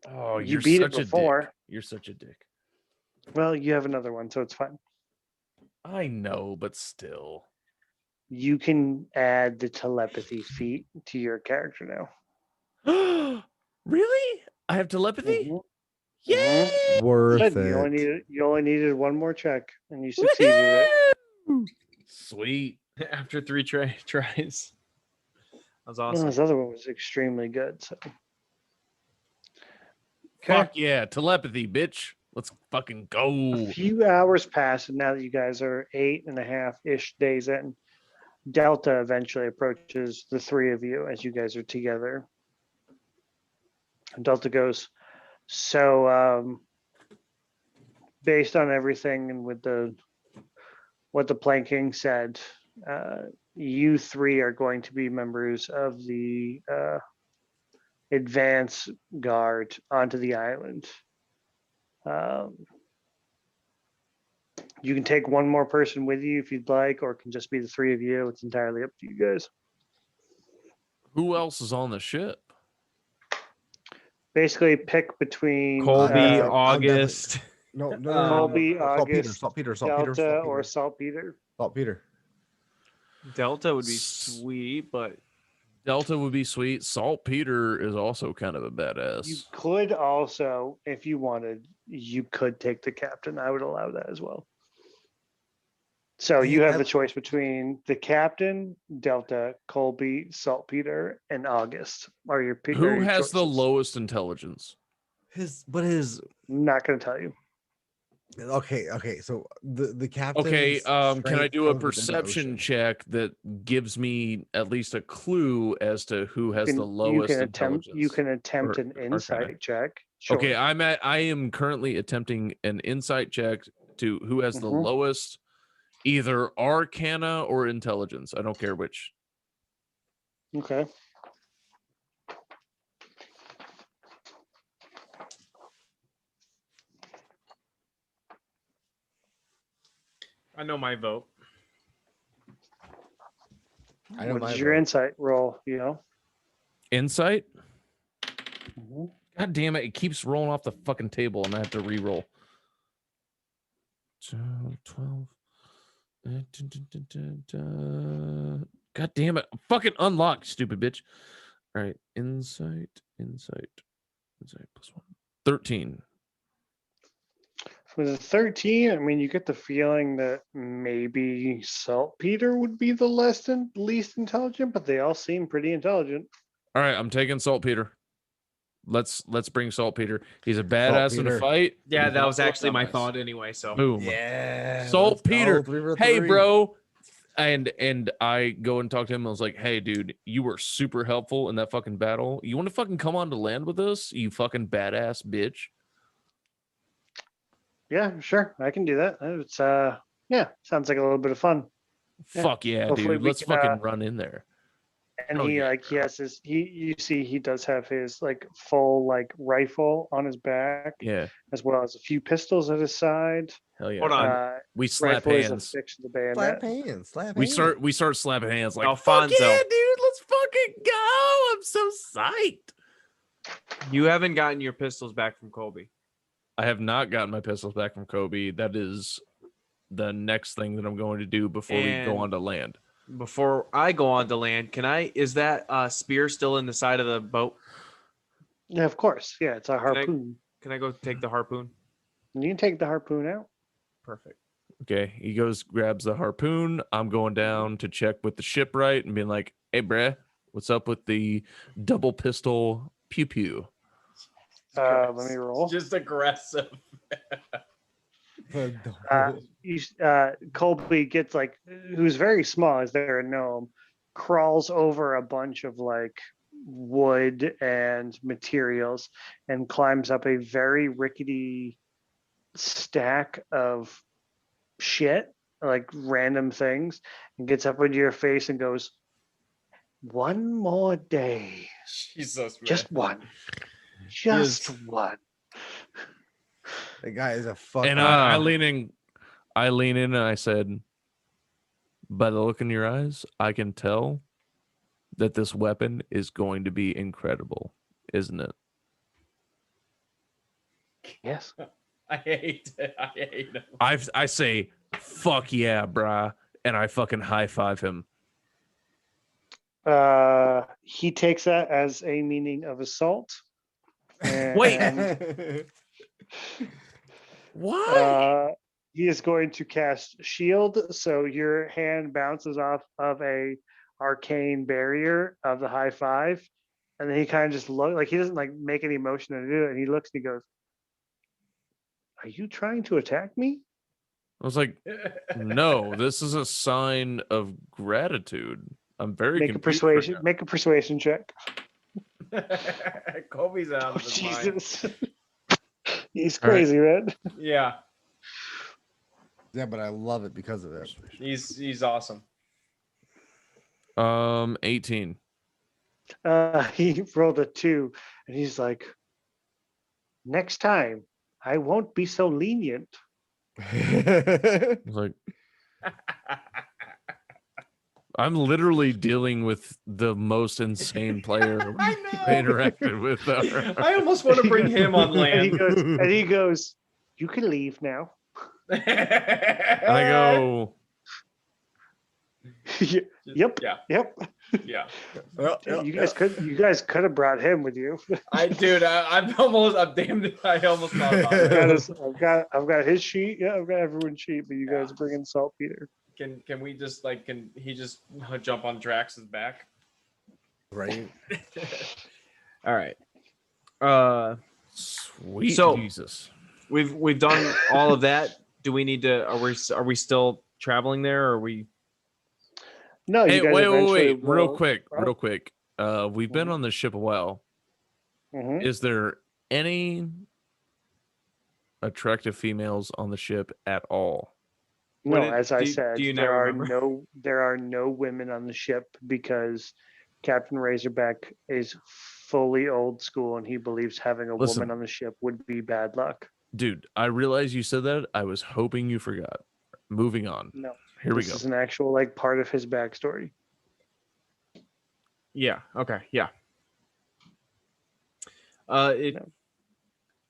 Oh, You you're beat it such a before. dick. You're such a dick. Well, you have another one, so it's fine. I know, but still. You can add the telepathy feat to your character now. Really? I have telepathy? Mhm. Yay! Worth Good. it. You only needed one more check, and you succeeded it. Woohoo! Sweet. After 3 tries. That was Well, awesome. this other one was extremely good. So. Fuck yeah, telepathy, bitch. Let's fucking go. A few hours pass, and now that you guys are 8.5-ish days in, Delta eventually approaches the three of you as you guys are together. And Delta goes, so based on everything and with what the planking said, you three are going to be members of the advance guard onto the island. You can take one more person with you if you'd like, or it can just be the three of you. It's entirely up to you guys. Who else is on the ship? Basically, pick between Colby, I'm August. No, Colby, August, Saltpeter, Delta, or Saltpeter. Saltpeter. Delta would be sweet, but Delta would be sweet. Saltpeter is also kind of a badass. You could also, if you wanted, you could take the captain. I would allow that as well. So you have the choice between the captain, Delta, Colby, Saltpeter, and August. Are your Who has the choices. lowest intelligence? His I'm not going to tell you. okay. So the captain. Okay, can I do a perception check that gives me at least a clue as to who has the lowest intelligence? You can attempt an insight check. Sure. Okay, I am currently attempting an insight check to who has the lowest, either Arcana or Intelligence. I don't care which. Okay. I know my vote. What is your insight roll? You know. Insight. God damn it! It keeps rolling off the fucking table, and I have to re-roll. 12. God damn it! Fucking unlocked, stupid bitch. All right, insight plus 1. 13. With a 13, I mean, you get the feeling that maybe Saltpeter would be the least intelligent, but they all seem pretty intelligent. All right, I'm taking Saltpeter. Let's bring Saltpeter. He's a badass in a Saltpeter. fight. Yeah, that was actually my Dumbass. thought anyway. So Boom. Yeah. Saltpeter. Hey, 3 for 3. bro. And I go and talk to him. I was like, hey, dude, you were super helpful in that fucking battle. You want to fucking come on to land with us, you fucking badass bitch? Yeah, sure. I can do that. It's yeah, sounds like a little bit of fun. Yeah. Fuck yeah, Hopefully dude. we Let's can, fucking run in there. And Hell he yeah, like he bro. has his you see he does have his like full like rifle on his back, Yeah. as well as a few pistols at his side. Hell yeah. hold on, We slap Rifle is hands. affixed to the bayonet. Slap hands. Slap We hands. start slapping hands like, Alfonso. fuck yeah, dude. Let's fucking go. I'm so psyched. you haven't gotten your pistols back from Colby. I have not gotten my pistols back from Kobe. That is the next thing that I'm going to do before we go And- on to land. Before I go on to land, is that spear still in the side of the boat? Yeah, of course. Yeah, it's a harpoon. Can I go take the harpoon? And you can take the harpoon out. Perfect. Okay, he goes, grabs the harpoon. I'm going down to check with the shipwright and being like, hey, bruh, what's up with the double pistol pew pew? Let me roll. Just aggressive. Colby gets like, who's very small, as they're a gnome, crawls over a bunch of like wood and materials and climbs up a very rickety stack of shit, like random things, and gets up into your face and goes, one more day, Jesus, just one, just one. The guy is a fucking. And I lean in and I said, by the look in your eyes, I can tell that this weapon is going to be incredible, isn't it? Yes. I hate it. I hate it. I say, fuck yeah, brah, and I fucking high five him. He takes that as a meaning of assault. Wait. What? He is going to cast shield, so your hand bounces off of a arcane barrier of the high five, and then he kind of just look like he doesn't like make any motion to do it, and he looks and he goes, "Are you trying to attack me?" I was like, no, this is a sign of gratitude. I'm very Make a confused right persuasion. now. Make a persuasion check. Colby's out Oh, of his mind. Jesus. He's All right. crazy, man. Yeah, Yeah, but I love it because of it. he's awesome. 18. He rolled a 2, and he's like, "Next time, I won't be so lenient." I was like, I'm literally dealing with the most insane player I I know. interacted with ever. I almost want to bring him on And he goes, "You can leave now." land. And I go, Yep. Yeah. Yep. Yeah. You guys could have brought him with you. I'm damned. I almost thought about it. I've got his sheet. Yeah, I've got everyone's sheet, but you guys bring in saltpeter. Can we just can he just jump on Drax's back? Right? All right. sweet So- Jesus. We've done all of that. Do we need to? Are we still traveling there? Or are we? No, Hey, you guys wait, eventually real will- quick, Oh. real quick. We've been on the ship a while. Mhm. Is there any attractive females on the ship at all? No, What did- as I do- said, do you not there are remember? there are no women on the ship because Captain Razorback is fully old school, and he believes having a Listen. woman on the ship would be bad luck. Dude, I realize you said that. I was hoping you forgot. Moving on. No, Here we this go. is an actual like part of his backstory. Yeah. Okay. Yeah. No.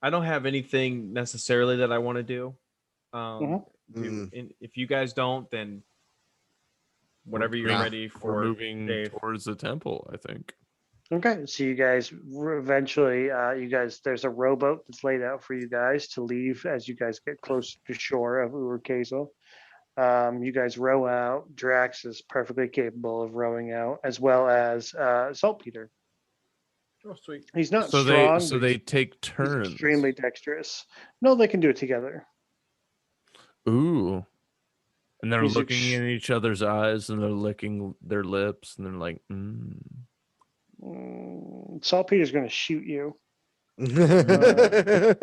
I don't have anything necessarily that I want to do. Mhm. If you guys don't, then whatever you're Nah, ready We're for. moving Dave. towards the temple, I think. Okay, so you guys eventually, there's a rowboat that's laid out for you guys to leave as you guys get closer to shore of Urkazal. You guys row out. Drax is perfectly capable of rowing out, as well as Saltpeter. Oh, sweet. He's not So strong. they but they he's take turns. extremely dexterous. No, they can do it together. Ooh. And they're He's looking ex- in each other's eyes and they're licking their lips and they're like, Saltpeter's going to shoot you. yeah.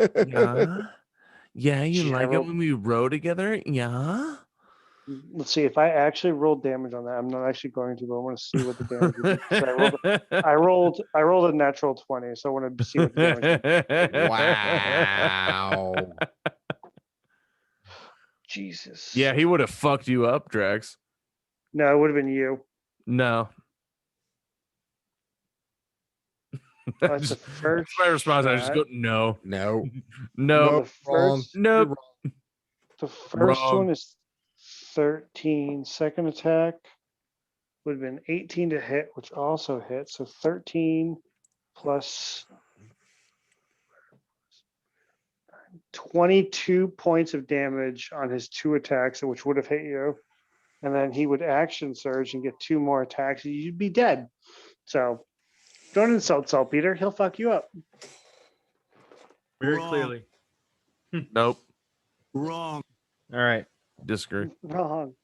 Yeah, you Gee, I like it rolled- when we row together? Yeah. Let's see if I actually rolled damage on that. I'm not actually going to, but I want to see what the damage would be. 'Cause I rolled a natural 20, so I want to see what the damage would be. Wow. Jesus. Yeah, he would have fucked you up, Drax. No, it would have been you. No. That's the first That's my response. I just shot. go, no. No. No. The Wrong. first, Nope. the first Wrong. one is 13. Second attack would have been 18 to hit, which also hit. So 13 plus 22 points of damage on his 2 attacks, which would have hit you. And then he would action surge and get 2 more attacks. You'd be dead. So don't insult Saltpeter. He'll fuck you up. Very Wrong. clearly. Nope. Wrong. All right. Disagree. Wrong.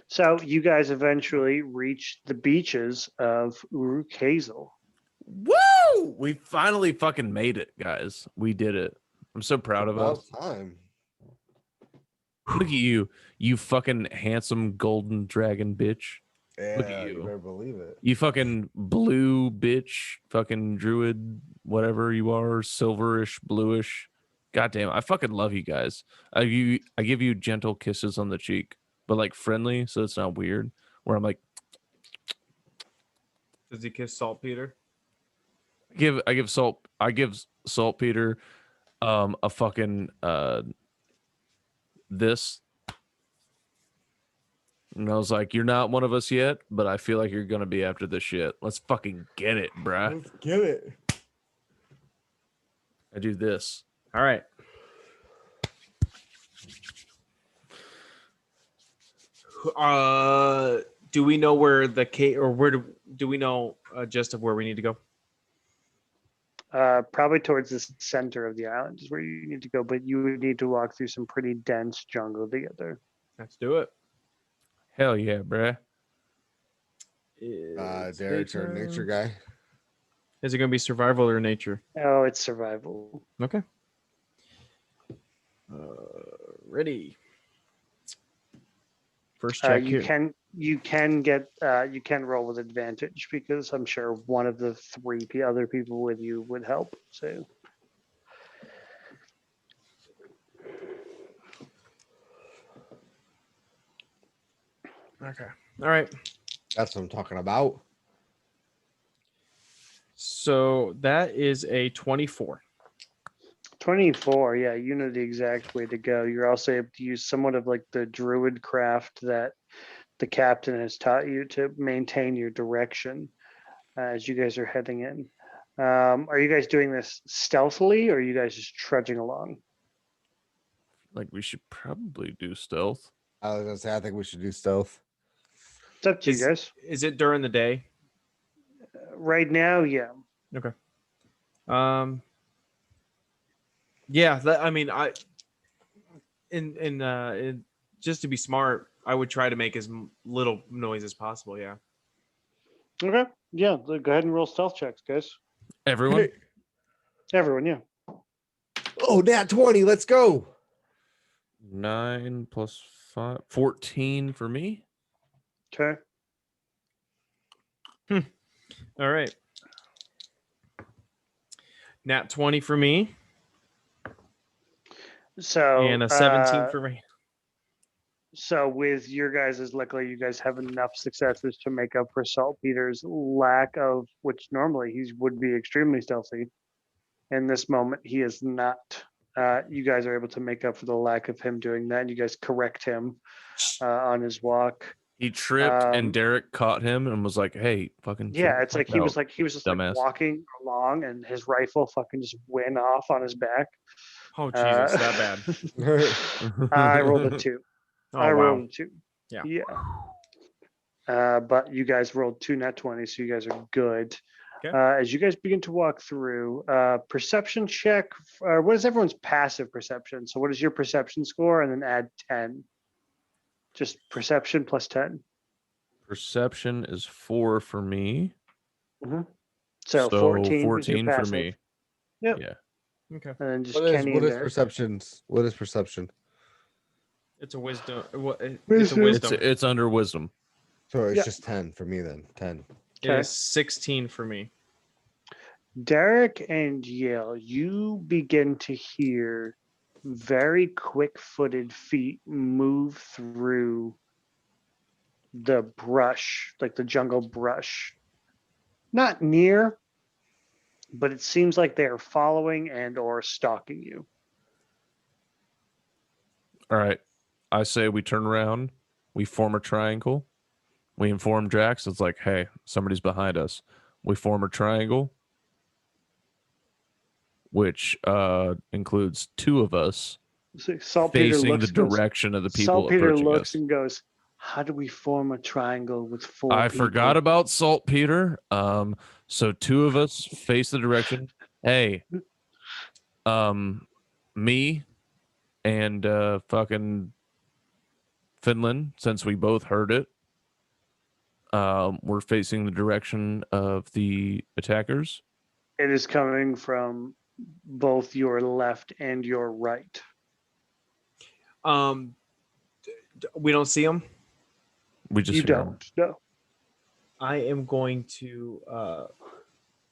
So you guys eventually reach the beaches of Uruk Hazel. Woo! We finally fucking made it, guys. We did it. I'm so proud of us. About time. Look at you, you fucking handsome golden dragon bitch. Yeah, Look at you you. better believe it. You fucking blue bitch, fucking druid, whatever you are, silverish, bluish. Goddamn, I fucking love you guys. I give you gentle kisses on the cheek, but like friendly, so it's not weird. Where I'm like, Does he kiss Saltpeter? I give Saltpeter a fucking this. And I was like, you're not one of us yet, but I feel like you're gonna be after this shit. Let's fucking get it, bruh. Let's get it. I do this. All right. Do we know where the cave, or where do we know just of where we need to go? Probably towards the center of the island is where you need to go, but you would need to walk through some pretty dense jungle to get there. Let's do it. Hell yeah, bruh. It's Derek's our nature guy. Is it going to be survival or nature? Oh, it's survival. Okay. Ready. First check You here. you can roll with advantage because I'm sure one of the 3 other people with you would help. So Okay. All right. That's what I'm talking about. So that is a 24. 24, yeah, you know the exact way to go. You're also able to use somewhat of like the druid craft that the captain has taught you to maintain your direction as you guys are heading in. Are you guys doing this stealthily or are you guys just trudging along? Like we should probably do stealth. I was gonna say I think we should do stealth. It's up to you guys. Is it during the day? Right now, yeah. Okay. Yeah, I mean, just to be smart, I would try to make as little noise as possible. Yeah. Okay. Yeah, go ahead and roll stealth checks, guys. Everyone? Everyone, yeah. Oh, nat 20. Let's go. 9 plus 5. 14 for me. Okay. All right. Nat 20 for me. So And a 17 for me. So with your guys' luckily you guys have enough successes to make up for Saltpeter's lack of, which normally he would be extremely stealthy. In this moment, he is not. You guys are able to make up for the lack of him doing that. And you guys correct him on his walk. He tripped and Derek caught him and was like, hey, fucking Yeah, it's like he was just like dumbass. walking along and his rifle fucking just went off on his back. Oh, Jesus, that bad. I rolled a 2. Oh, I wow. rolled a 2. Yeah. Yeah. but you guys rolled 2 nat 20, so you guys are good. Okay. As you guys begin to walk through, perception check. What is everyone's passive perception? So what is your perception score, and then add 10. Just perception plus 10. Perception is 4 for me. So 14 is your 14 for passive. me. Yep. Yeah. Okay. And then just What is Kenny what and is Derek. perceptions? What is perception? It's a wisdom. It's a Wisdom. wisdom. It's under wisdom. So it's Yeah. just 10 for me then. 10. It Okay. is 16 for me. Derek and Yale, you begin to hear very quick-footed feet move through the brush, like the jungle brush. Not near, but it seems like they are following and or stalking you. All right. I say we turn around, we form a triangle. We inform Drax. It's like, hey, somebody's behind us. We form a triangle, which includes 2 of us So Saltpeter facing looks the goes, direction of the people Saltpeter approaching looks us. and goes, how do we form a triangle with 4 I people? forgot about saltpeter. So 2 of us face the direction. Hey, me and fucking Finland, since we both heard it, we're facing the direction of the attackers. It is coming from both your left and your right. We don't see them. We just You hear 'em. don't. No. I am going to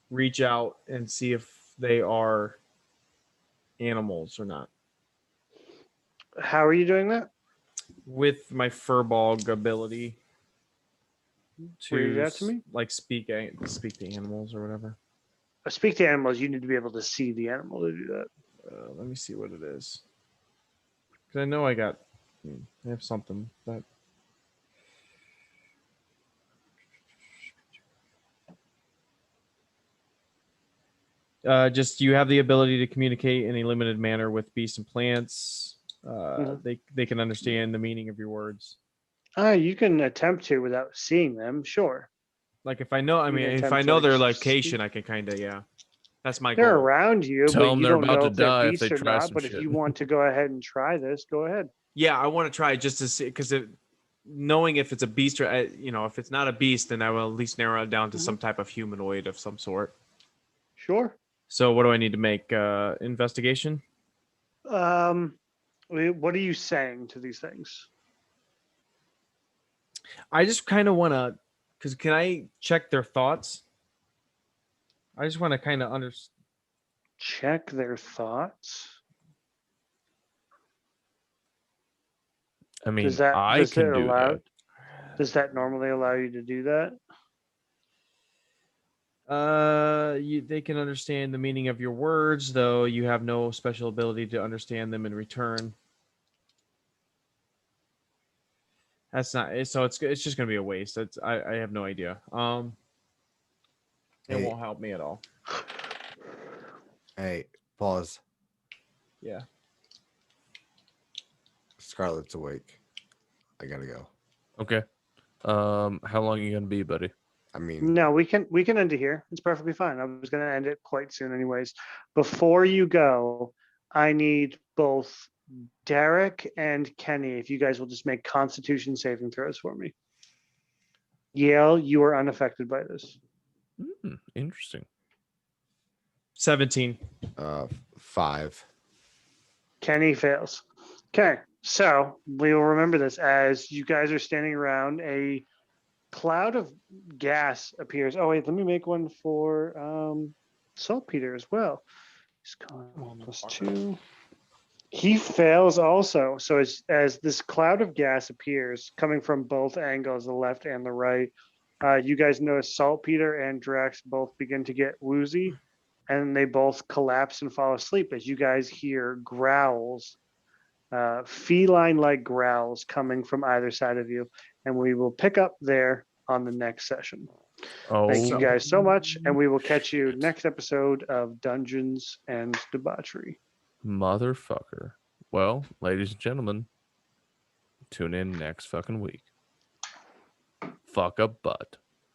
reach out and see if they are animals or not How are you doing that? with my furball ability Read it out to me. like speak to animals or whatever. Speak to animals. You need to be able to see the animal to do that. Let me see what it is, because I know I have something that. Just you have the ability to communicate in a limited manner with beasts and plants. They can understand the meaning of your words. You can attempt to without seeing them. Sure. Like if I know, You can if attempt I to, know like, their speak. location, I can kind of That's my They're goal. around you, Tell but them you they're don't about know to if they're die if beasts they or try not. some But if shit. you want to go ahead and try this, go ahead. Yeah, I want to try just to see, because knowing if it's a beast or if it's not a beast, then I will at least narrow it down to some type of humanoid of some sort. Sure. So what do I need to make? Investigation? What are you saying to these things? I just kind of want to, because can I check their thoughts? I just want to kind of understand. Check their thoughts. I mean, Does that I does can it do allow? that. Does that normally allow you to do that? They can understand the meaning of your words, though you have no special ability to understand them in return. That's not so. It's just gonna be a waste. I have no idea. It Hey. won't help me at all. Hey, pause. Yeah. Scarlett's awake. I gotta go. Okay. How long are you gonna be, buddy? I mean, No, we can end it here. It's perfectly fine. I was going to end it quite soon, anyways. Before you go, I need both Derek and Kenny. If you guys will just make Constitution saving throws for me. Yale, you are unaffected by this. Interesting. 17. 5. Kenny fails. Okay, so we will remember this as you guys are standing around. A cloud of gas appears. Oh wait, let me make one for Saltpeter as well. He's going +2. He fails also. So as this cloud of gas appears, coming from both angles, the left and the right, you guys notice Saltpeter and Drax both begin to get woozy, and they both collapse and fall asleep as you guys hear growls, feline-like growls coming from either side of you. And we will pick up there on the next session. Thank you guys so much, and we will catch you next episode of Dungeons and Debauchery. Motherfucker. Well, ladies and gentlemen, tune in next fucking week. fuck a butt.